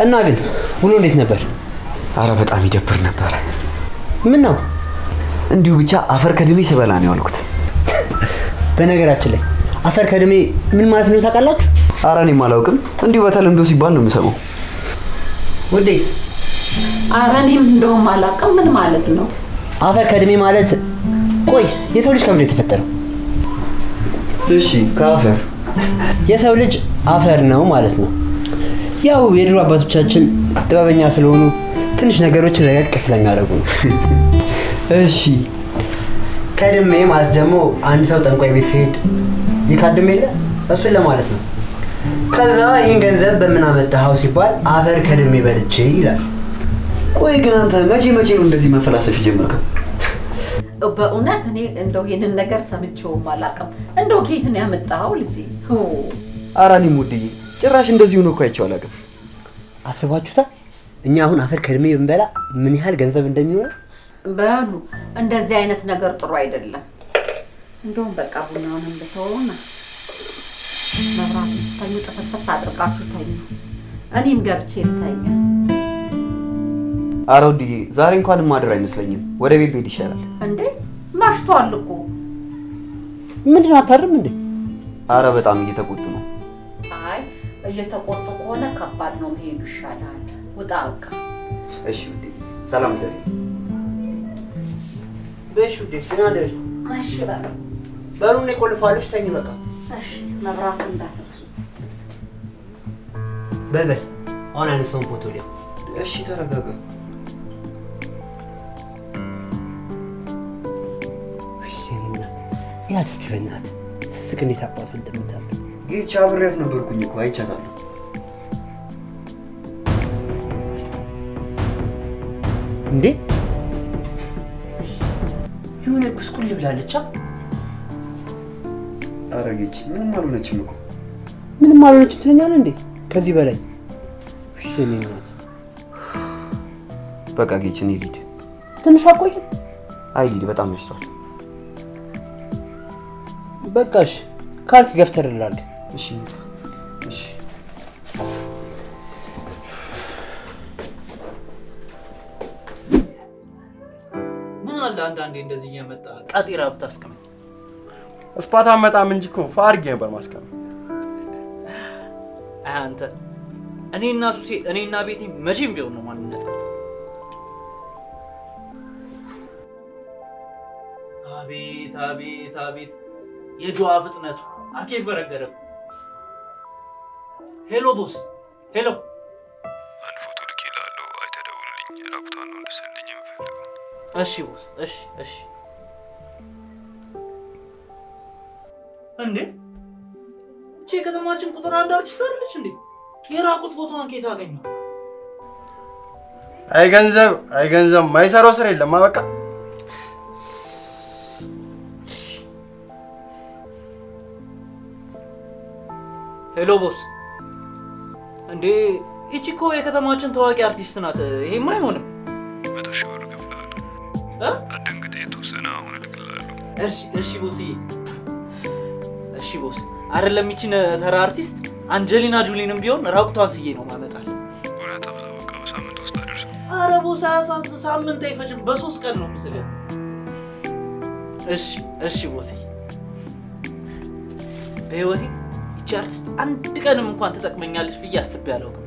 እና ግን ውሎ እንዴት ነበር? አረ በጣም ይደብር ነበር። ምን ነው? እንዲሁ ብቻ አፈር ከድሜ ስበላ ነው ያልኩት። በነገራችን ላይ አፈር ከድሜ ምን ማለት ነው ታውቃላችሁ? አረ እኔም አላውቅም። እንዲሁ በተለምዶ ሲባል ነው የምሰማው። ወዴት? አረ እኔም እንደውም አላውቅም ምን ማለት ነው አፈር ከድሜ ማለት። ቆይ የሰው ልጅ ከምንድን ነው የተፈጠረው? እሺ ከአፈር። የሰው ልጅ አፈር ነው ማለት ነው። ያው የድሮ አባቶቻችን ጥበበኛ ስለሆኑ ትንሽ ነገሮች ረቀቅ ስለሚያደርጉ ነው። እሺ ከድሜ ማለት ደግሞ አንድ ሰው ጠንቋይ ቤት ሲሄድ ይካድም የለ እሱን ለማለት ነው። ከዛ ይህን ገንዘብ በምን አመጣኸው ሲባል አፈር ከድሜ በልቼ ይላል። ቆይ ግን አንተ መቼ ነው እንደዚህ መፈላሰፍ የጀመርከው? በእውነት እኔ እንደው ይሄንን ነገር ሰምቼውም አላውቅም። እንደው ከየት ነው ያመጣኸው ልጄ? ኧረ እኔም ውድዬ ጭራሽ እንደዚህ ሆኖ እኮ አይቼው አላውቅም። አስባችሁታል? እኛ አሁን አፈር ከድሜ ብንበላ ምን ያህል ገንዘብ እንደሚሆን? በሉ እንደዚህ አይነት ነገር ጥሩ አይደለም። እንደውም በቃ ቡናውን እንደተወውና መብራቱን ስተኙ ጥፍትፍት አድርጋችሁ ተኙ። እኔም ገብቼ ልተኛ። ኧረ ውድዬ ዛሬ እንኳን ማድር አይመስለኝም። ወደ ቤት ብሄድ ይሻላል። እንዴ መሽቷል እኮ። ምንድነው አታድርም እንዴ? ኧረ በጣም እየተቆጡ ነው። አይ እየተቆጡ ከሆነ ከባድ ነው፣ መሄዱ ይሻላል። ውጣ በቃ። እሺ ውዴ ሰላም ደሪ። በሽ ውዴ ደህና ደሪ። እሺ በሉ በሩን ቆልፋለሽ፣ ተኝ በቃ። እሺ መብራቱን እንዳትረሱት። በል አሁን አንስተን ፎቶ ሊያ። እሺ ተረጋጋ። ያት ትበናት ስስቅ እንዴት አባቱ እንደምታምር ይህች አብሬያት ነበርኩኝ እኮ አይቻታለሁ። እንዴ የሆነ ኩስኩል ብላለች። ኧረ ጌች ምንም አልሆነችም እኮ። ምንም አልሆነችም ትለኛለህ እንዴ? ከዚህ በላይ እኔ እናት በቃ ጌች እኔ ልሂድ። ትንሽ አቆይም? አይ ልሂድ፣ በጣም መሽቷል። በቃሽ ካልክ ገፍተር እላለሁ። እሺ እሺ። ምን አለ አንዳንዴ እንደዚህ እየመጣ ቃጤራ ብታስቀምጥ። እስፓታ መጣም እንጂ እኮ ፋርጌ ነበር ማስቀመጥ። አንተ እኔና ሱሴ እኔና ቤቴ መቼም ቢሆን ነው ማንነት። አቤት አቤት አቤት የጆዋ ፍጥነቱ አኬት በረገረው። ሄሎ ቦስ፣ ሄሎ። አንድ ፎቶ ልኬልሃለሁ፣ አይተህ ደውልልኝ። ራቁቷን ነው እንድትሰልኝ የምፈልገው። እሺ ቦስ፣ እሺ እሺ። እንዴ እቺ ከተማችን ቁጥር 1 አርቲስት አይደለች እንዴ? የራቁት ፎቶዋን ከየት አገኙት? አይ ገንዘብ ማይሰራው ስራ የለም። በቃ ሄሎ ቦስ። እንዴ እቺ እኮ የከተማችን ታዋቂ አርቲስት ናት። ይሄማ አይሆንም። 100,000 ብር እከፍልሃለሁ። አደንግጥ፣ የተወሰነ አሁን እልክልሃለሁ። እሺ ቦስ። እሺ ቦስ። አይደለም ይቺን ተራ አርቲስት አንጀሊና ጁሊንም ቢሆን ራቁቷን ስዬ ነው ማመጣል። ጉራት አብዛ። በቃ በሳምንት ውስጥ አደርሰው። አረ ቦስ አያሳስብ፣ ሳምንት አይፈጅም፣ በ3 ቀን ነው ምስል። እሺ ቦስ። በህይወቴ ይቺ አርቲስት አንድ ቀንም እንኳን ትጠቅመኛለች ብዬ አስቤ አላውቅም።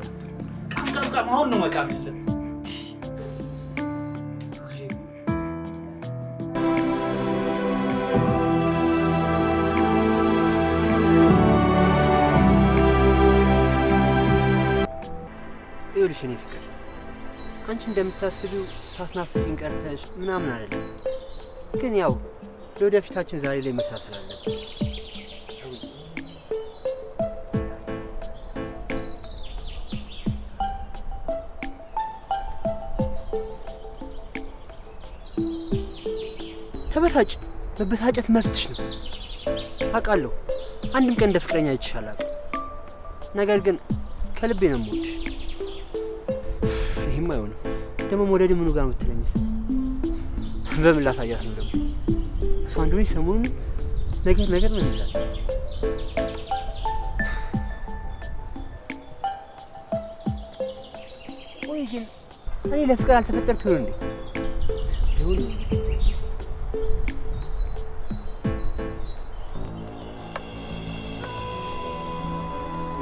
ቃም አሁን ነው መቃም ያለብን። ይኸውልሽ እኔ ፍቅር አንቺ እንደምታስቢው ሳስናፍቂኝ ቀርተሽ ምናምን አይደለም፣ ግን ያው ለወደፊታችን ዛሬ ላይ መስራት ስላለብን ተበሳጭ። መበሳጨት መብትሽ ነው አውቃለሁ። አንድም ቀን እንደ ፍቅረኛ አይቼሻለሁ። ነገር ግን ከልቤ ነው የምወድሽ። ይሄማ አይሆንም። ደግሞ መውደድ ምኑ ጋር የምትለኝስ? በምን ላሳያት ነው ደግሞ? እሷ እንደሆነ ሰሞኑን ነገር ምን ይላል? ወይ ግን እኔ ለፍቅር አልተፈጠርኩ ይሆን እንዴ? ይሁን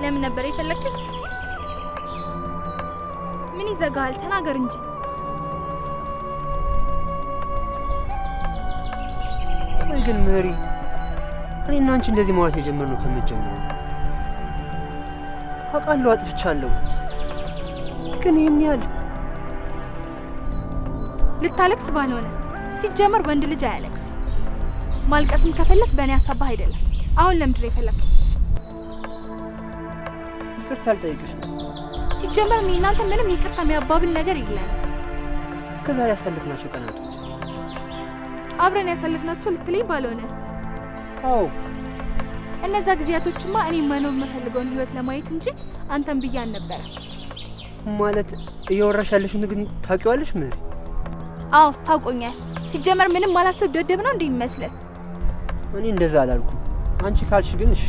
ለምን ነበር የፈለግከው? ምን ይዘጋል? ተናገር እንጂ። ወይ ግን መሪ እኔና አንቺ እንደዚህ ማለት የጀመርነው ከመጀመሩ አውቃለሁ፣ አጥፍቻለሁ። ግን ይሄን ያህል ልታለቅስ ባልሆነ ሲጀመር ወንድ ልጅ አያለቅስ። ማልቀስም ከፈለክ በእኔ ሀሳብህ አይደለም። አሁን ለምንድን ነው የፈለግከው? ይቅርታ አልጠይቅሽ ነው። ሲጀመር እኔ እናንተ ምንም ይቅርታ የሚያባብል ነገር የለም። እስከዛሬ ያሳለፍናቸው ቀናቶች አብረን ያሳለፍናቸው ልትለኝ ባልሆነ። አዎ እነዛ ጊዜያቶችማ እኔ መኖር የምፈልገውን ህይወት ለማየት እንጂ አንተን ብዬ አልነበረ። ማለት እያወራሽ ያለሽን ግን ታውቂዋለሽ መሪ? አዎ ታውቆኛል። ሲጀመር ምንም ማላሰብ ደደብ ነው እንደሚመስልህ። እኔ እንደዛ አላልኩም። አንቺ ካልሽ ግን እሺ።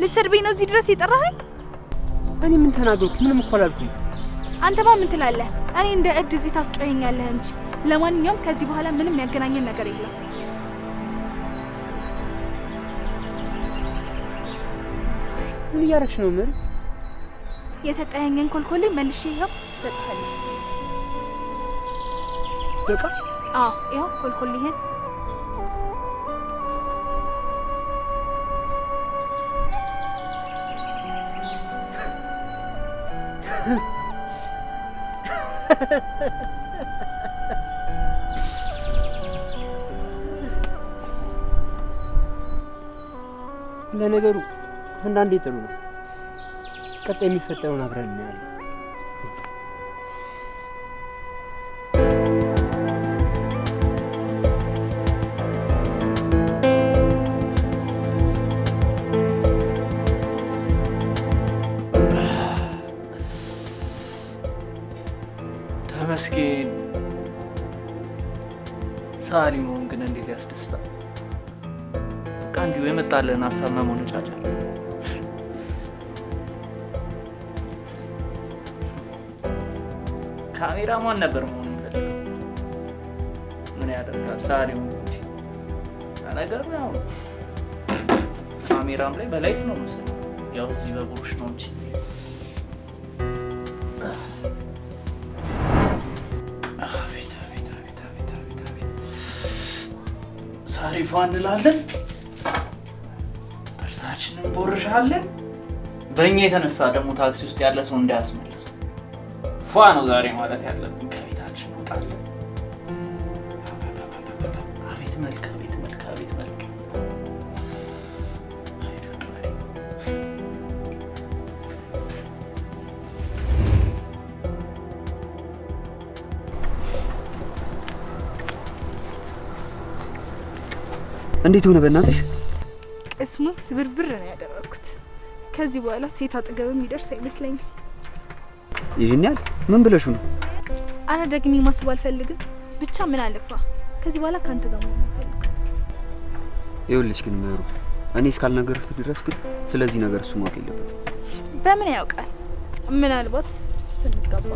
ልትሰድበኝ ነው እዚህ ድረስ የጠራኸኝ? እኔ ምን ተናገርኩ? ምንም እኮ አላልኩም። አንተማ ምን ትላለህ? እኔ እንደ እብድ እዚህ ታስጮኸኛለህ እንጂ። ለማንኛውም ከዚህ በኋላ ምንም ያገናኘን ነገር የለም። ምን እያደረግሽ ነው መሪ? የሰጠኸኝን ኮልኮሌ መልሼ ይኸው ሰጥሃለሁ። በቃ አዎ ይኸው ኮልኮሌህን። ለነገሩ አንዳንዴ ጥሩ ነው። ቀጣይ የሚፈጠረውን አብረን እናያለን። ተመስገን። ሳሪ መሆን ግን እንዴት ያስደስታል። በቃ እንዲሁ የመጣልን ሀሳብ መሞነጫጫል። ካሜራማን ነበር መሆን የሚፈልገው። ምን ያደርጋል ሳሪ መሆን እንጂ ነገሩ ያው ካሜራም ላይ በላይት ነው መሰለኝ። ያው እዚህ በብሩሽ ነው እንጂ ሳሪፋ እንላለን፣ ጥርሳችንን ቦርሻለን። በእኛ የተነሳ ደግሞ ታክሲ ውስጥ ያለ ሰው እንዳያስመልሰው ፏ ነው ዛሬ ማለት ያለብን። ከቤታችን እንወጣለን። አቤት መልክ፣ አቤት መልክ፣ አቤት መልክ። እንዴት ሆነ በእናትሽ? ቅስሙን ስብርብር ነው ያደረኩት። ከዚህ በኋላ ሴት አጠገብ የሚደርስ አይመስለኝም። ይሄን ያህል ምን ብለሽ ነው? አረ ደግሜ ማስብ አልፈልግም። ብቻ ምን አለፋ ከዚህ በኋላ ካንተ ጋር መሆን ፈልግ። ይኸውልሽ ግን ምሩ፣ እኔ እስካልነገርኩ ድረስ ግን ስለዚህ ነገር እሱ ማወቅ የለበትም። በምን ያውቃል? ምናልባት ስንጋባ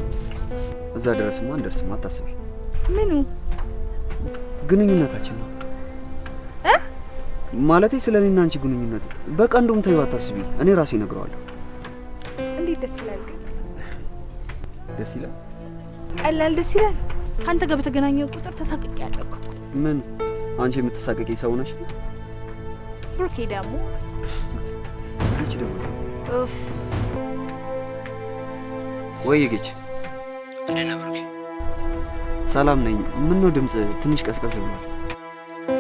እዛ ድረስማ እንደርስማ አታስቢ። ምኑ ግንኙነታችን ነው ማለቴ ስለኔና አንቺ ግንኙነት በቃ እንደውም ተይው አታስቢ። እኔ ራሴ እነግረዋለሁ። እንዴት ደስ ይላል ግን። ደስ ይላል? ቀላል ደስ ይላል። ካንተ ጋር በተገናኘው ቁጥር ተሳቅቄ ያለኩ። ምን አንቺ የምትሳቀቂ ሰው ነሽ? ብሩኬ ደግሞ አንቺ ደግሞ ኡፍ ወይ ጌች እንዴት ነህ ብሩኬ? ሰላም ነኝ። ምን ነው ድምጽ ትንሽ ቀዝቀዝ ብሏል።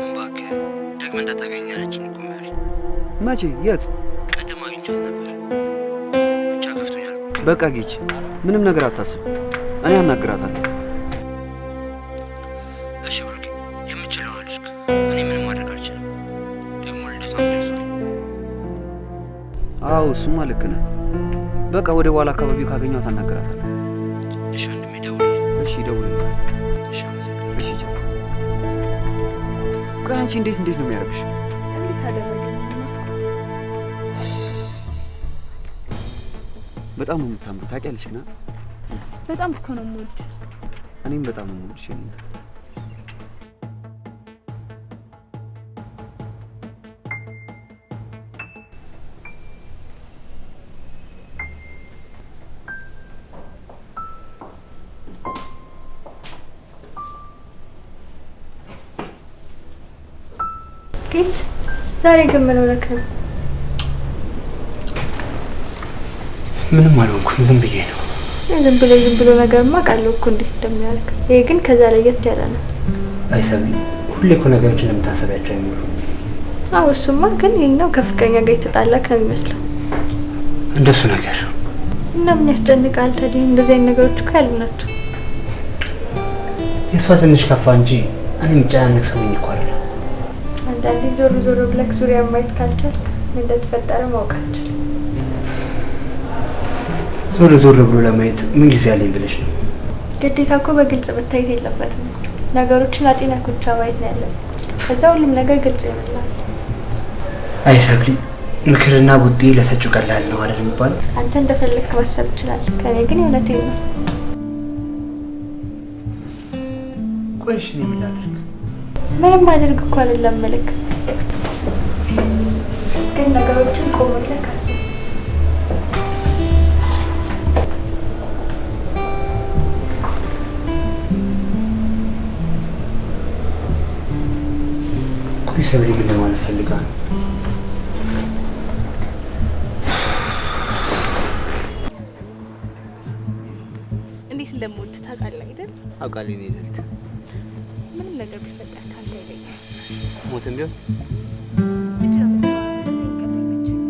እባክህ ደግመህ እንዳታገኘኝ አለችኝ እኮ ሜሪ። መቼ? የት? ቅድም አግኝቻት ነበር። ብቻ ከፍቶኛል። በቃ ጌች ምንም ነገር አታስብ፣ እኔ አናግራታለሁ። እሺ ብሩኬ፣ የምችል አዎ እሱማ ልክ ነህ። በቃ ወደ በኋላ አካባቢ ካገኘኋት አናግራታለሁ። እሺ ወንድሜ ደውልልኝ። እሺ ደውልልኝ። እሺ አመሰግናለሁ። እሺ ቻው። ቆይ አንቺ እንዴት ነው የሚያደርግሽ? እንዴት አደረገኝ? በጣም ነው የምታምር ታውቂያለሽ። ና በጣም እኮ ነው የምወድ። እኔም በጣም ነው የምወድሽ። ጌች ዛሬ ግን ምን ሆነክ ነው? ምንም አልሆንኩም፣ ዝም ብዬ ነው። ዝም ብሎ ነገርማ ቃለው እኮ እንዴት እንደሚያደርግ። ይሄ ግን ከዛ ለየት ያለ ነው። አይሰሚ ሁሌ እኮ ነገሮች እንደምታሰቢያቸው አይኖሩም። አዎ እሱማ፣ ግን ይሄኛው ከፍቅረኛ ጋር የተጣላክ ነው የሚመስለው። እንደሱ ነገር እና ምን ያስጨንቃል ታዲያ? እንደዚህ አይነት ነገሮች እኮ ያሉ ናቸው። የሷ ትንሽ ከፋ እንጂ እኔ የምጨናነቅ ሰው ነኝ እኮ አይደል? አንዳንዴ ዞር ብለክ ዙሪያ ማየት ካልቻልክ ምን እንደተፈጠረ ማወቅ አትችልም። ዞር ብሎ ለማየት ምን ጊዜ አለኝ ብለሽ ነው? ግዴታ እኮ በግልጽ መታየት የለበትም። ነገሮችን አጤናክ ብቻ ማየት ነው ያለብን። ከዛ ሁሉም ነገር ግልጽ ይሆናል። አይ ሰብሊ፣ ምክርና ቡጤ ለሰጪው ቀላል ነው አይደል የሚባለው? አንተ እንደፈለግክ ማሰብ ትችላለህ። ከኔ ግን እውነቴን ነው። ቆይሽ ነው የምላደርግ? ምንም ማድረግ እኮ አይደለም መልክ፣ ግን ነገሮችን ቆም ብለህ አስብ። ቆይ ሰብሊ፣ ምን ለማለት ፈልጋ ነው? እንዴት እንደምወድ ታውቃለህ አይደል? አውቃለሁ። እኔ ልልት ምንም ነገር ቢፈጠር ካንተ አይለኝም። ሞትም ቢሆን ምንድን ነው የምታወራው? እንደዚህ ቀልድ አይመቸኝም።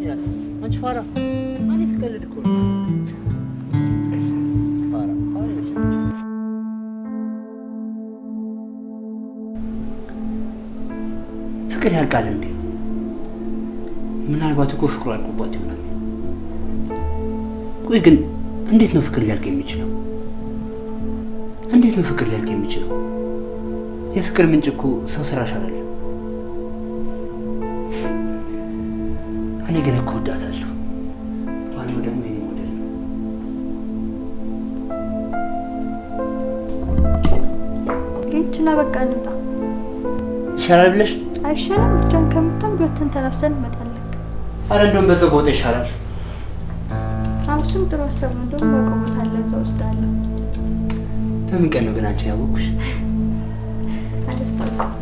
ያት አንቺ ፋራ አንቺ ትቀልድ እኮ ነው። ፋራ ፍቅር ያልቃል እንዴ? ምናልባት እኮ ፍቅሩ አልቆባት ይሆናል። ቆይ ግን እንዴት ነው ፍቅር ሊያልቅ የሚችለው? እንዴት ነው ፍቅር ሊያልቅ የሚችለው? የፍቅር ምንጭ እኮ ሰው ሰራሽ አይደለም። እኔ ግን እኮ እወዳታለሁ። ዋናው ደግሞ የኔ ሞዴል ነው። ጌችና በቃ እንውጣ ይሻላል ብለሽ? አይሻልም? ብቻን ከምታም ቢወተን ተነፍሰን እንመጣለን። አረ እንደውም በዛው ቦታ ይሻላል። እሱም ጥሩ ሀሳብ ነው። እንደውም በቆቦት አለ እዛ ወስዳለሁ። በምን ቀን ነው ግን አንቺ ያወቅሽ? አላስታውስም።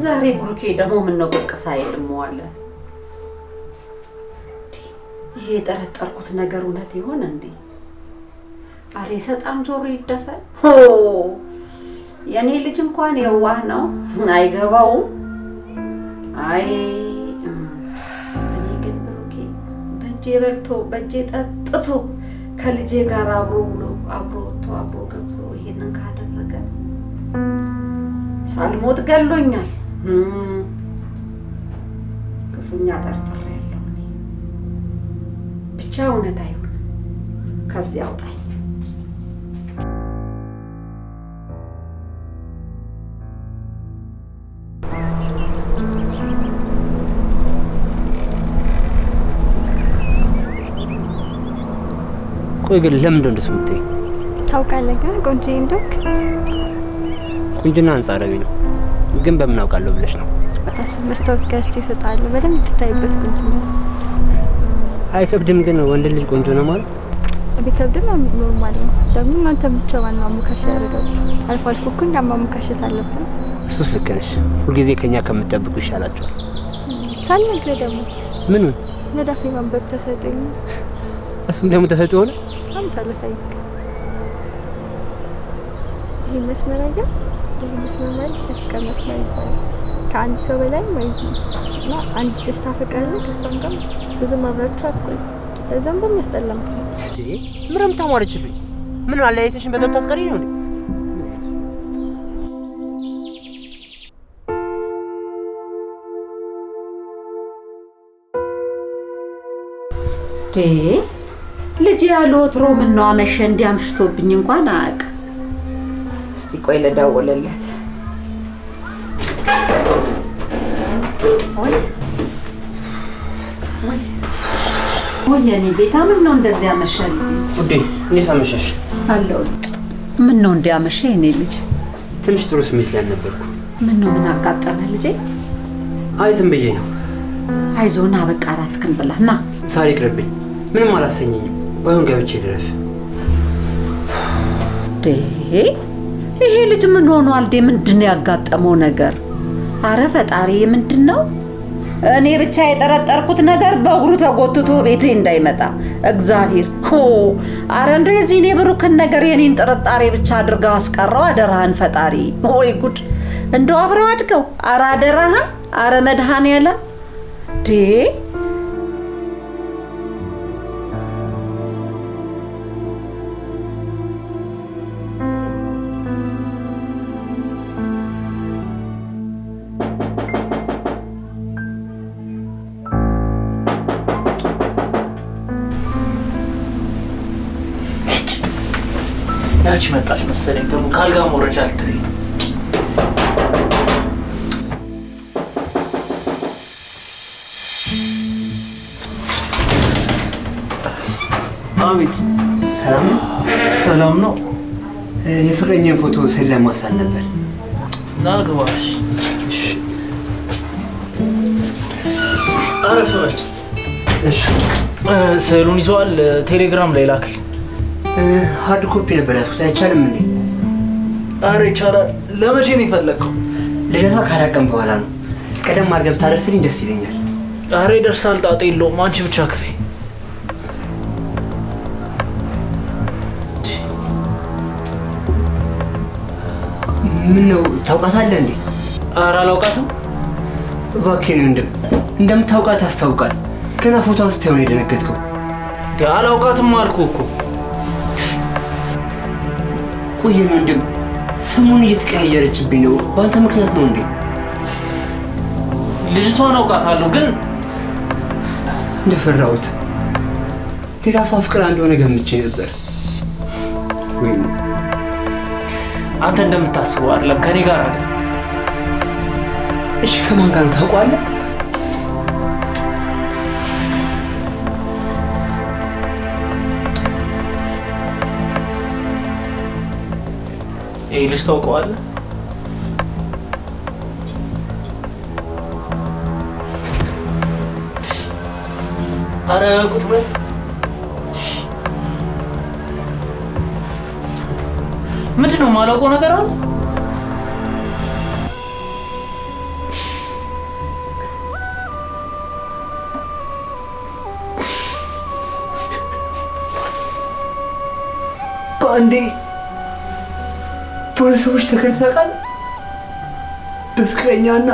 ዛሬ ብሩኬ ደግሞ ምን ነው ብቅ ሳይልም ዋለ? ይሄ የጠረጠርኩት ነገር እውነት ይሆን እንዴ? አሬ ሰጣም ጆሮ ይደፈን። የኔ ልጅ እንኳን የዋህ ነው አይገባውም። አይ እኔ ግን ብሩኬ በእጄ በልቶ በእጄ ጠጥቶ ከልጄ ጋር አብሮ ውሎ አብሮ ወጥቶ አብሮ ገብቶ ይሄንን ካደረገ ሳልሞት ገሎኛል። ክፉኛ ጠርጥሬያለሁ እኔ። ብቻ እውነት አይሁን፣ ከዚህ አውጣኝ። ቆይ ግን ለምን እንደሱ የምትይኝ? ታውቃለህ ግን ቆንጆዬ እንደሆንክ። ቁንጅና አንጻራዊ ነው፣ ግን በምን አውቃለሁ ብለሽ ነው? በታስብ መስታወት ገዝቼ እሰጥሃለሁ፣ በደንብ ትታይበት ቁንጅና። አይከብድም ግን ወንድ ልጅ ቆንጆ ነው ማለት? ቢከብድም ኖርማል ነው። ደግሞ እናንተ ብቻ ዋናው አሞካሽ ያደርጋችሁ። አልፎ አልፎ እኮ እኛም ማሞካሸት አለብን። እሱስ ልክ ነሽ። ሁልጊዜ ከኛ ከምትጠብቁ ይሻላችኋል። ሳልነግርህ ደግሞ ምኑን? መዳፌ ማንበብ ተሰጠኝ። እሱም ደግሞ ተሰጥቶ ሆነ። አምጣ ላሳይክ። ይሄ መስመር አየህ? ይሄ መስመር ማለት የፍቅር መስመር ይባላል። ከአንድ ሰው በላይ ማለት ነው። እና አንድ ልጅ ታፈቅራለህ፣ ከእሷም ጋር ብዙ ማብራሪያ አትቆይ። ለዛም በሚያስጠላም ምንም ታሟረችብኝ። ምን አለያየተሽን በደም ታስቀሪ ነው እንዴ? ልጅ ያለ ወትሮ ምን ነው አመሸ እንዲያምሽቶብኝ እንኳን አያውቅ። እስቲ ቆይ ልደውልለት። ወይ የኔ ቤታ ምን ነው እንደዚህ አመሸ ልጅ? ውዴ እንዴት አመሸሽ? አለው ምን ነው እንዲያመሸ የኔ ልጅ? ትንሽ ጥሩ ስሜት ላይ ነበርኩ። ምን ነው ምን አጋጠመ ልጄ? አይ ዝም ብዬ ነው። አይዞና በቃ አራትክን ብላና ዛሬ ቅርብኝ። ምንም አላሰኘኝም። ባይሆን ገብቼ ድረስ ይሄ ልጅ ምን ሆኗል? ምንድነው ያጋጠመው ነገር? አረ ፈጣሪ ምንድነው? እኔ ብቻ የጠረጠርኩት ነገር በእግሩ ተጎትቶ ቤቴ እንዳይመጣ እግዚአብሔር አረ እንደው የዚህኔ ብሩክን ነገር የኔን ጥርጣሬ ብቻ አድርገው አስቀረው። አደራህን ፈጣሪ። ወይ ጉድ! እንደው አብረው አድገው። አረ አደራህን። አረ መድኃኔዓለም ያቺ መጣች መሰለኝ። ደግሞ ካልጋ መውረጃ አልተለኝ። አቤት። ሰላም ነው? ሰላም ነው። የፍቅረኛን ፎቶ ስለማሳል ነበር። ና ግባሽ። አረፍ በል። እሺ። ስዕሉን ይዘዋል። ቴሌግራም ላይ ላክል። ሃርድ ኮፒ ነበር ያስኩት። አይቻልም እንዴ? አረ ይቻላል። ለመቼ ነው የፈለግከው? ልደቷ ካላቀም በኋላ ነው። ቀደም አድርገህ ብታደርስልኝ ደስ ይለኛል። አረ ይደርሳል። ጣጣ የለውም። አንቺ ብቻ ክፈይ። ምን ነው ታውቃታለህ እንዴ? አረ አላውቃትም። እባክህ ነው እንደምታውቃት አስታውቃል። ገና ፎቶ አንስቴው ነው የደነገጥከው። አላውቃትም አልኩህ እኮ። ቆይ ነው ሰሞኑን እየተቀያየረችብኝ ነው። በአንተ ምክንያት ነው እንዴ? ልጅቷን አውቃታለሁ ግን እንደፈራሁት ሌላ ሰው አፍቅራ እንደሆነ ገምቼ ነበር። ወይ አንተ እንደምታስበው አይደለም፣ ከኔ ጋር አይደለም። እሺ ከማን ጋር ነው ታውቃለህ? ይሄ ልጅ ታውቀዋለህ? አረ ቁጭ በል። ምንድን ነው የማላውቀው ነገር አለ? በአንዴ በሰዎች ተከርተቃል። በፍቅረኛና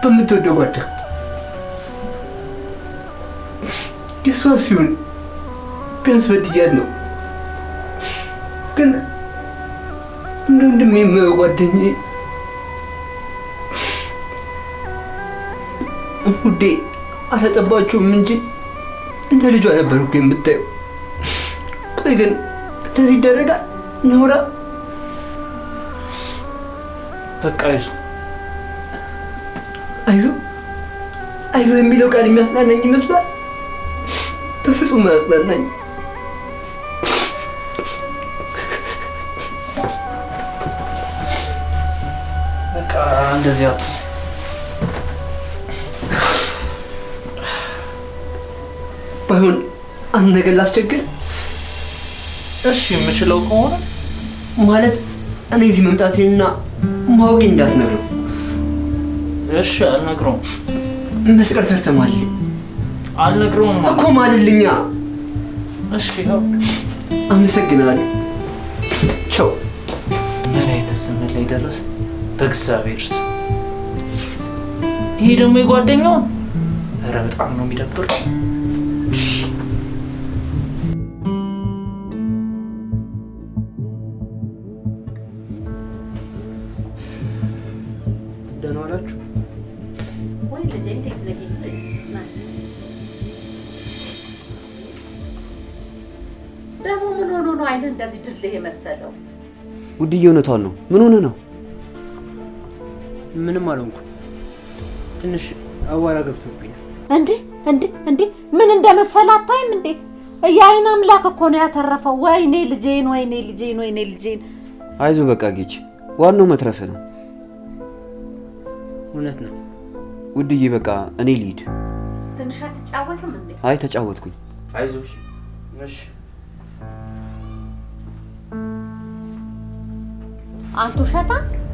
በምትወደው ጓደኛ የሷ ሲሆን ቢያንስ በድያት ነው። ግን እንደ ወንድሜ ጓደኛዬ ውዴ አላጠባችሁም እንጂ እንደ ልጇ ነበር እኮ የምታየው። ቆይ ግን እንደዚህ ይደረጋል? ኖራ በቃ አይዞህ የሚለው ቃል የሚያጽናናኝ ይመስላል። በፍጹም አያጽናናኝ። በቃ እንደዚህ አቱ ባይሆን አንድ ነገር ላስቸግር። እሺ የምችለው ከሆነ ማለት እኔ እዚህ መምጣቴንና ማወቄ እንዳትነግረው። እሺ አልነግረውም። መስቀል ሰርተህ ማልልኝ። አልነግረውም እኮ ማልልኛ። እሺ ያው አመሰግናለሁ። ቻው። ምን አይነት ዘመን ላይ ደረሰ? በእግዚአብሔር ስም። ይሄ ደግሞ የጓደኛው ኧረ በጣም ነው የሚደብር። ደህና ዋላችሁ ወይ ልጄ? እንዴት ነህ? ናስ ደግሞ ምን ሆኖ ነው አይነ እንደዚህ ድልህ የመሰለው? ውድዬ እውነቷን ነው። ምን ሆነ ነው? ምንም አልሆንኩም። ትንሽ አዋራ ገብቶብኝ። እንዴ ምን እንደመሰለ አታይም እንዴ? የአይን አምላክ እኮ ነው ያተረፈው። ወይኔ ልጄን። አይዞህ በቃ ጌች፣ ዋናው መትረፍ ነው። እውነት ነው ውድዬ። በቃ እኔ ልሂድ። ትንሽ አትጫወትም እንዴ? አይ ተጫወትኩኝ። አይዞሽ። እሺ አንቱ ሸታ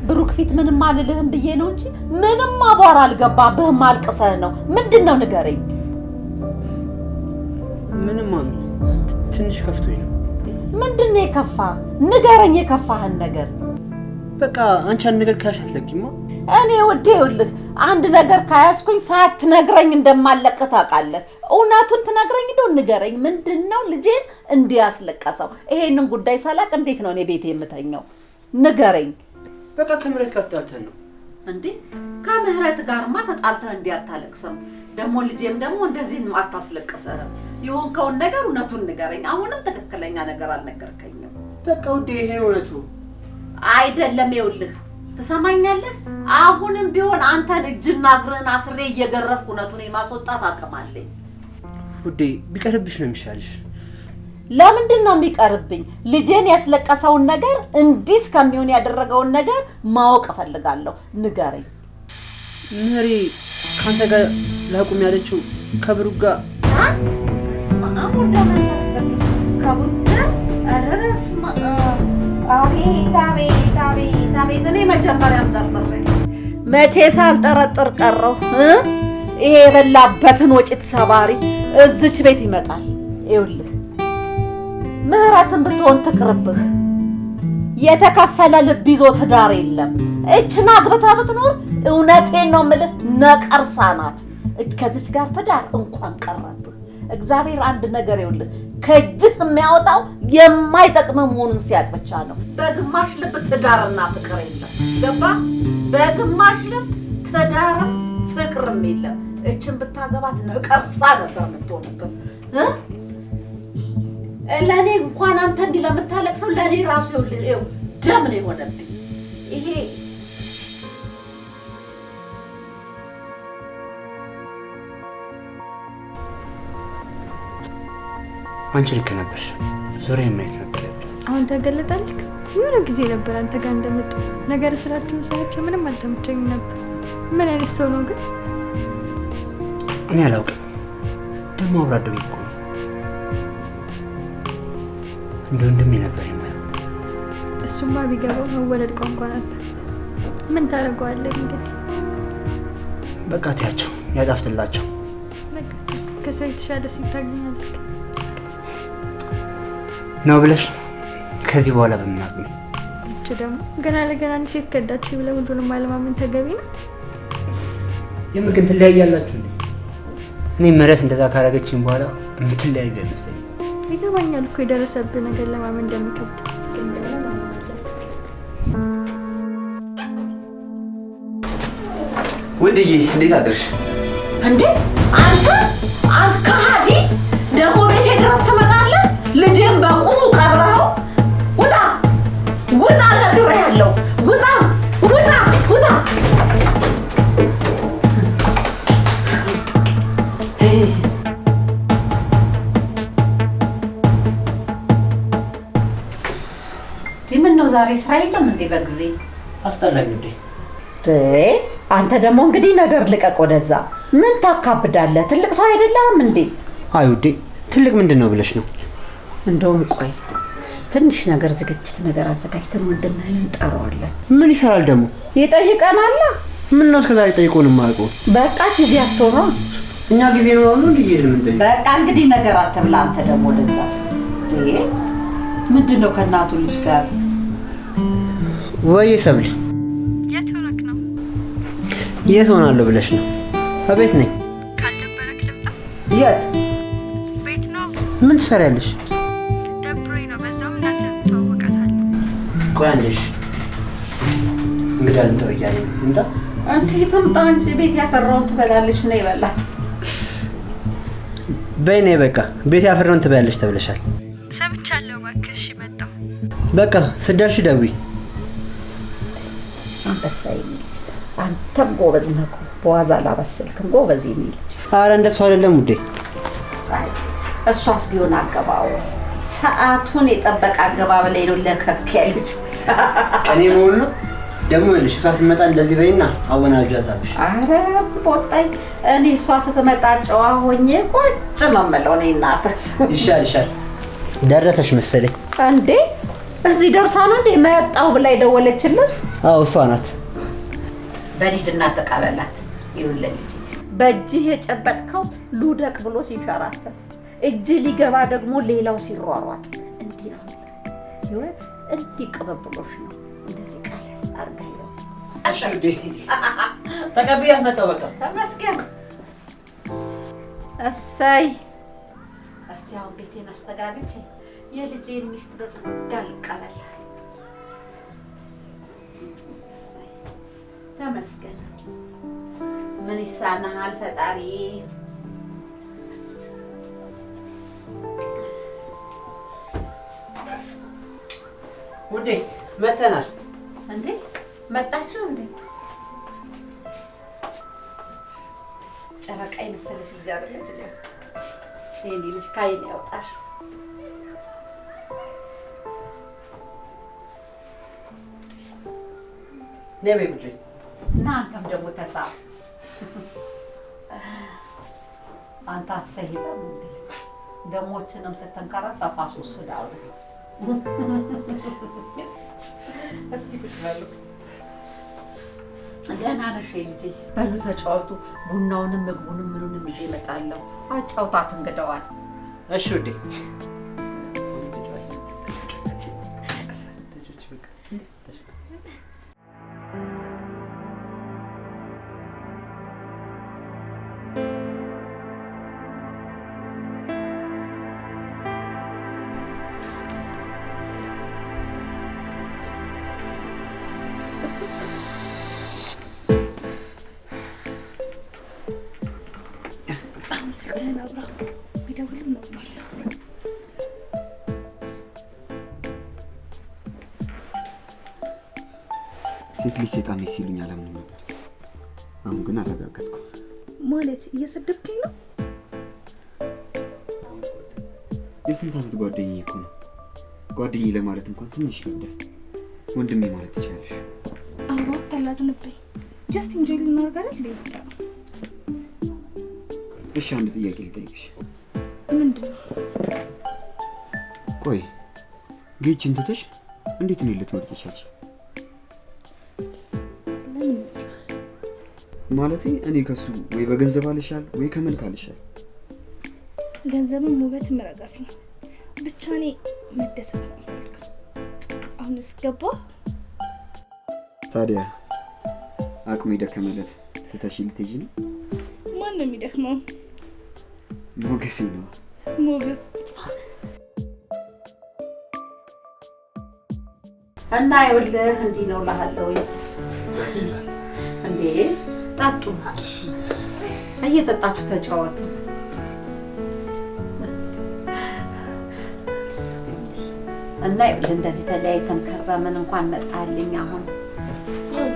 ብሩክ ፊት ምንም አልልህም ብዬ ነው እንጂ ምንም አቧራ አልገባብህም። አልቅሰህ ነው ምንድነው? ንገረኝ። ምንም ትንሽ ከፍቶኝ ነው። ምንድነው የከፋ? ንገረኝ የከፋህን ነገር። በቃ አንቺ አንድ ነገር ካሽ አትለቂማ። እኔ ወዴ ይኸውልህ አንድ ነገር ካያስኩኝ ሳትነግረኝ እንደማለቅህ ታውቃለህ። እውነቱን ትነግረኝ እንደው ንገረኝ። ምንድነው ልጄን እንዲያስለቀሰው? ይሄንን ጉዳይ ሳላቅ እንዴት ነው እኔ ቤቴ የምተኛው? ንገረኝ። በቃ ከምህረት ጋር ተጣልተን ነው እንዴ? ከምህረት ጋርማ ተጣልተህ እንዲያታለቅሰም ደግሞ ልጄም ደግሞ እንደዚህ አታስለቅሰህም። የሆንከውን ነገር እውነቱን ንገረኝ። አሁንም ትክክለኛ ነገር አልነገርከኝም። በቃ ውዴ ይሄ እውነቱ አይደለም። ይኸውልህ ትሰማኛለህ? አሁንም ቢሆን አንተን እጅና እግርህን አስሬ እየገረፍኩ እውነቱን የማስወጣት አቅም አለኝ። ውዴ ቢቀርብሽ ነው የሚሻልሽ። ለምንድን ነው የሚቀርብኝ? ልጄን ያስለቀሰውን ነገር እንዲህ እስከሚሆን ያደረገውን ነገር ማወቅ እፈልጋለሁ። ንገረኝ። ምህሪ ካንተ ጋር ላቁም ያለችው ከብሩክ ጋር በስመ አብ ወወልድ ወመንፈስ ቅዱስ። ከብሩክ ጋር? ኧረ በስመ አብ። አቤት። እኔ መጀመሪያም ጠርጥሬ መቼ ሳልጠረጥር ቀረሁ። ይሄ የበላበትን ወጭት ሰባሪ እዝች ቤት ይመጣል። ይኸውልህ ምህረትን ብትሆን ትቅርብህ። የተከፈለ ልብ ይዞ ትዳር የለም። እችን አግብታ ብትኖር እውነቴን ነው የምልህ ነቀርሳ ናት። ከዚች ጋር ትዳር እንኳን ቀረብህ። እግዚአብሔር አንድ ነገር ይኸውልህ ከእጅህ የሚያወጣው የማይጠቅም መሆኑን ሲያቅ ብቻ ነው። በግማሽ ልብ ትዳርና ፍቅር የለም። ገባ? በግማሽ ልብ ትዳርም ፍቅርም የለም። እችን ብታገባት ነቀርሳ ነበር የምትሆንብህ። ለኔ እንኳን አንተ እንዲህ ለምታለቅሰው ለኔ ራሱ ይኸውልህ ደም ነው የሆነብኝ። ይሄ አንቺ ልክ ነበርሽ። ዙሪያ ማየት ነበር። አሁን ተገለጣልክ። የሆነ ጊዜ ነበር አንተ ጋር እንደመጡ ነገር ስራችሁ ሳያቸው ምንም አልተመቸኝም ነበር። ምን አይነት ሰው ነው ግን? እኔ አላውቅም። ደግሞ አብራደው ይቆም እንደው እንደምን ነበር የማየው። እሱማ ቢገባው መወለድ ቋንቋ ነበር። ምን ታደርገዋለህ እንግዲህ። በቃ ታያቸው ያጣፍጥላቸው። በቃ ከሰው የተሻለ ሴት ታገኛለህ ነው ብለሽ ከዚህ በኋላ በምናቅ ነው። እቺ ደግሞ ገና ለገና አንድ ሴት ከዳችሁ ብለው ሁሉንም አለማመን ተገቢ ነው። የምግን ትለያያላችሁ እንዴ? እኔ ምህረት እንደዛ ካረገችኝ በኋላ የምትለያዩ አይመስለኝም። ይገባኛል እኮ የደረሰብህ ነገር ለማመን እንደሚከብድ። ውድዬ እንዴት አደርሽ? እንዴ አንተ ከሃዲ ደግሞ ቤቴ ድረስ ትመጣለህ? ልጄን በቁሙ ቀብረኸው? ውጣ ነግሬሃለሁ። ውጣ። ምነው ዛሬ ስራ የለም እንዴ? በጊዜ አስጠላኝ እንዴ? አንተ ደግሞ እንግዲህ ነገር ልቀቅ ወደዛ። ምን ታካብዳለህ? ትልቅ ሰው አይደለም እንዴ? አይ ውዴ ትልቅ ምንድን ነው ብለሽ ነው? እንደውም ቆይ ትንሽ ነገር ዝግጅት ነገር አዘጋጅተን ወንድምህን እንጠራዋለን። ምን ይሰራል ደግሞ? ይጠይቀናል። ምን ነው እስከዛሬ ጠይቆን የማያውቀው? በቃ ጊዜያቸው ነው። እኛ ጊዜ ነው ነው እንዴ የምንጠይቅ? በቃ እንግዲህ ነገር አትብላ አንተ ደግሞ ወደዛ። ምንድነው ከእናቱ ልጅ ጋር ወይ ሰብል? የት ሆነክ ነው? የት ሆናለሁ ብለሽ ነው? አቤት ነኝ። ካልደበረ የት? ቤት ነው። ምን ትሰሪያለሽ? ደብሮኝ ነው። በዛውም እናትህን ተዋወቃታለሁ። ቆይ አንዴሽ እንግዳ ልምጣ ብያለሁ። ልምጣ? አንቺ ትምጣ እንጂ ቤት ያፈራውን ትበላለች ነው ይበላት። በይ ነይ በቃ ቤት ያፈራውን ትበላለች ተብለሻል። ሰምቻለሁ። እባክሽ መጣሁ። በቃ ስትደርሺ ደውይ። አንበሳ የሚልች አንተም ጎበዝ ነህ እኮ በዋዛ አላበስልክም። ጎበዝ የሚልች ኧረ እንደሱ አይደለም ውዴ። እሷስ ቢሆን አገባው ሰዓቱን የጠበቀ አገባብ ላይ ነው ለከክ ያለች። ቀኔ መሆን ነው ደግሞ ልሽ እሷ ስትመጣ እንደዚህ በይና አወናጁ ያዛብሽ። አረ ቦጣይ እኔ እሷ ስትመጣ ጨዋ ሆኜ ቁጭ ነው የምለው። እኔ እናት ይሻል ደረሰሽ መሰለኝ። እንዴ እዚህ ደርሳ ነው እንዴ መጣው ብላ የደወለችልህ? አዎ እሷ ናት። በሊድና ተቀበላት። ይኸውልህ ልጅ በእጅህ የጨበጥከው ሉደቅ ብሎ ሲፈራተት እጅ ሊገባ ደግሞ ሌላው ሲሯሯጥ እንዲህ ነው ህይወት። እንዲህ ቅብብሎሽ ነው። እንደዚህ ቀለል አርጋየው። እሺ ውዴ ተቀብያት መጣሁ። በቃ ተመስገን። እሰይ እስቲ አሁን ቤቴን አስተጋግቼ የልጄን ሚስት በጸጋ ልቀበል። ተመስገን። ምን ይሳናሃል ፈጣሪ? ውዴ መተናል። እንዴ መጣችሁ እንዴ? ጨረቃ የመሰለሽ ልጅ አይደለች እንዴ? ይሄ ልጅ ካይን ያወጣሽ። ነይ በይ ቁጭ። እናንተም ደግሞ ተሳብ አንተ አፍሰሂላ እንዴ ደሞችንም ስተንከራፋ ፋሶስ ዳው እስቲ ቁጭ በሉ። ደህና ነሽ ልጄ? በሉ ተጫወቱ። ቡናውንም ምግቡንም ምኑንም ይዤ እመጣለሁ። አጫውታት እንግዳዋን። እሺ ውዴ። ሴት ልጅ ሰይጣን ነች ሲሉኝ አላምንም ነበር። አሁን ግን አረጋገጥኩ። ማለት እየሰደብከኝ ነው? የስንት ዓመት ጓደኛዬ እኮ ነው። ጓደኛዬ ለማለት እንኳን ትንሽ ይከብዳል። ወንድሜ ማለት ትችላለሽ። አዎ አታላዝንብኝ። ጀስት ኢንጆይ ልናደርግ አይደል? እሺ አንድ ጥያቄ ልጠይቅሽ። ምንድን ነው? ቆይ ጌችን ትተሽ እንዴት ነው ልትመርጥ ይቻልሽ? ማለቴ እኔ ከሱ ወይ በገንዘብ አልሻል ወይ ከመልክ አልሻል። ገንዘብም ውበትም ረጋፊ ነው። ብቻ እኔ መደሰት ነው የምፈልገው። አሁንስ ገባ? ታዲያ አቅሜ ደከመለት ትተሽ ልትሄጂ ነው? ማን ነው የሚደክመው? ሞገሴ ነው። ሞገስ እና ይኸውልህ እንዲህ ነው እልሃለሁ። እንዴ ጠጡ፣ እየጠጣችሁ ተጫወቱ። እና ይኸውልህ እንደዚህ ተለያይተን ከረምን እንኳን መጣልኝ። አሁን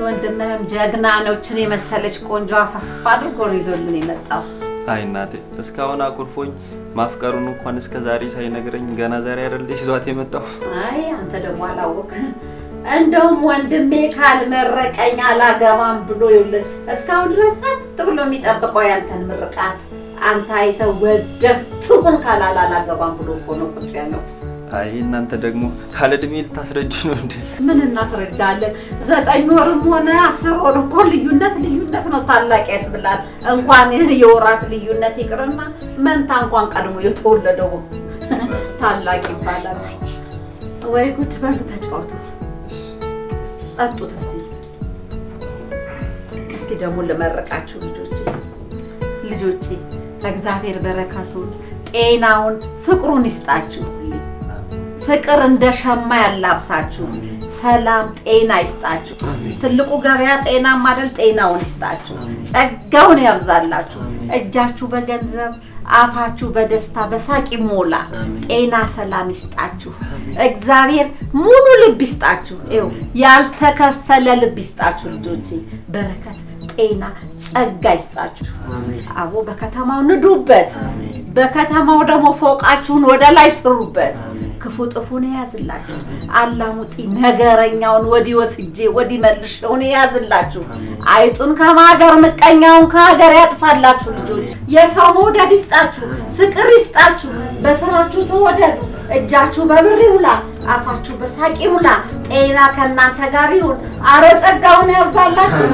ወንድምህም ጀግና ነው። እችን የመሰለች ቆንጆ አፋፍ አድርጎ ነው ይዞልን የመጣው። አይ እናቴ እስካሁን አኩርፎኝ ማፍቀሩን እንኳን እስከ ዛሬ ሳይነግረኝ ገና ዛሬ አይደለሽ ይዟት የመጣው። አይ አንተ ደግሞ አላወቅ። እንደውም ወንድሜ ካልመረቀኝ አላገባም ብሎ ይኸውልህ እስካሁን ድረስ ጸጥ ብሎ የሚጠብቀው ያንተን ምርቃት አንተ አይተህ ወደህ ትሁን ካላላ አላገባም ብሎ እኮ ነው ቁጭ ያለው። አይ እናንተ ደግሞ ካለ እድሜ ልታስረጅ ነው እንዴ? ምን እናስረጃለን? 9 ወርም ሆነ 10 ወር እኮ ልዩነት ነው። ታላቅ ያስብላል። እንኳን የወራት ልዩነት ይቅርና መንታ እንኳን ቀድሞ የተወለደው ታላቅ ይባላል። ወይ ጉድ! በሉ ተጫወቱ፣ ጠጡት። እስቲ ደግሞ ልመርቃችሁ ልጆቼ እግዚአብሔር በረከቱን ጤናውን ፍቅሩን ይስጣችሁ። ፍቅር እንደ ሸማ ያላብሳችሁ። ሰላም ጤና ይስጣችሁ። ትልቁ ገበያ ጤና ማደል ጤናውን ይስጣችሁ። ጸጋውን ያብዛላችሁ። እጃችሁ በገንዘብ አፋችሁ በደስታ በሳቅ ይሞላ። ጤና ሰላም ይስጣችሁ። እግዚአብሔር ሙሉ ልብ ይስጣችሁ። ይኸው ያልተከፈለ ልብ ይስጣችሁ ልጆቼ። በረከት ጤና ጸጋ ይስጣችሁ። አቦ በከተማው ንዱበት። በከተማው ደግሞ ፎቃችሁን ወደ ላይ ስሩበት። ክፉ ጥፉን ያዝላችሁ። አላሙጢ ነገረኛውን ወዲ ወስጄ ወዲ መልሽውን ያዝላችሁ። አይጡን ከማገር ምቀኛውን ከሀገር ያጥፋላችሁ ልጆች። የሰው መውደድ ይስጣችሁ። ፍቅር ይስጣችሁ። በስራችሁ ተወደዱ። እጃችሁ በብር ይሙላ። አፋችሁ በሳቅ ይሙላ። ጤና ከእናንተ ጋር ይሁን። አረ ጸጋውን ያብዛላችሁ።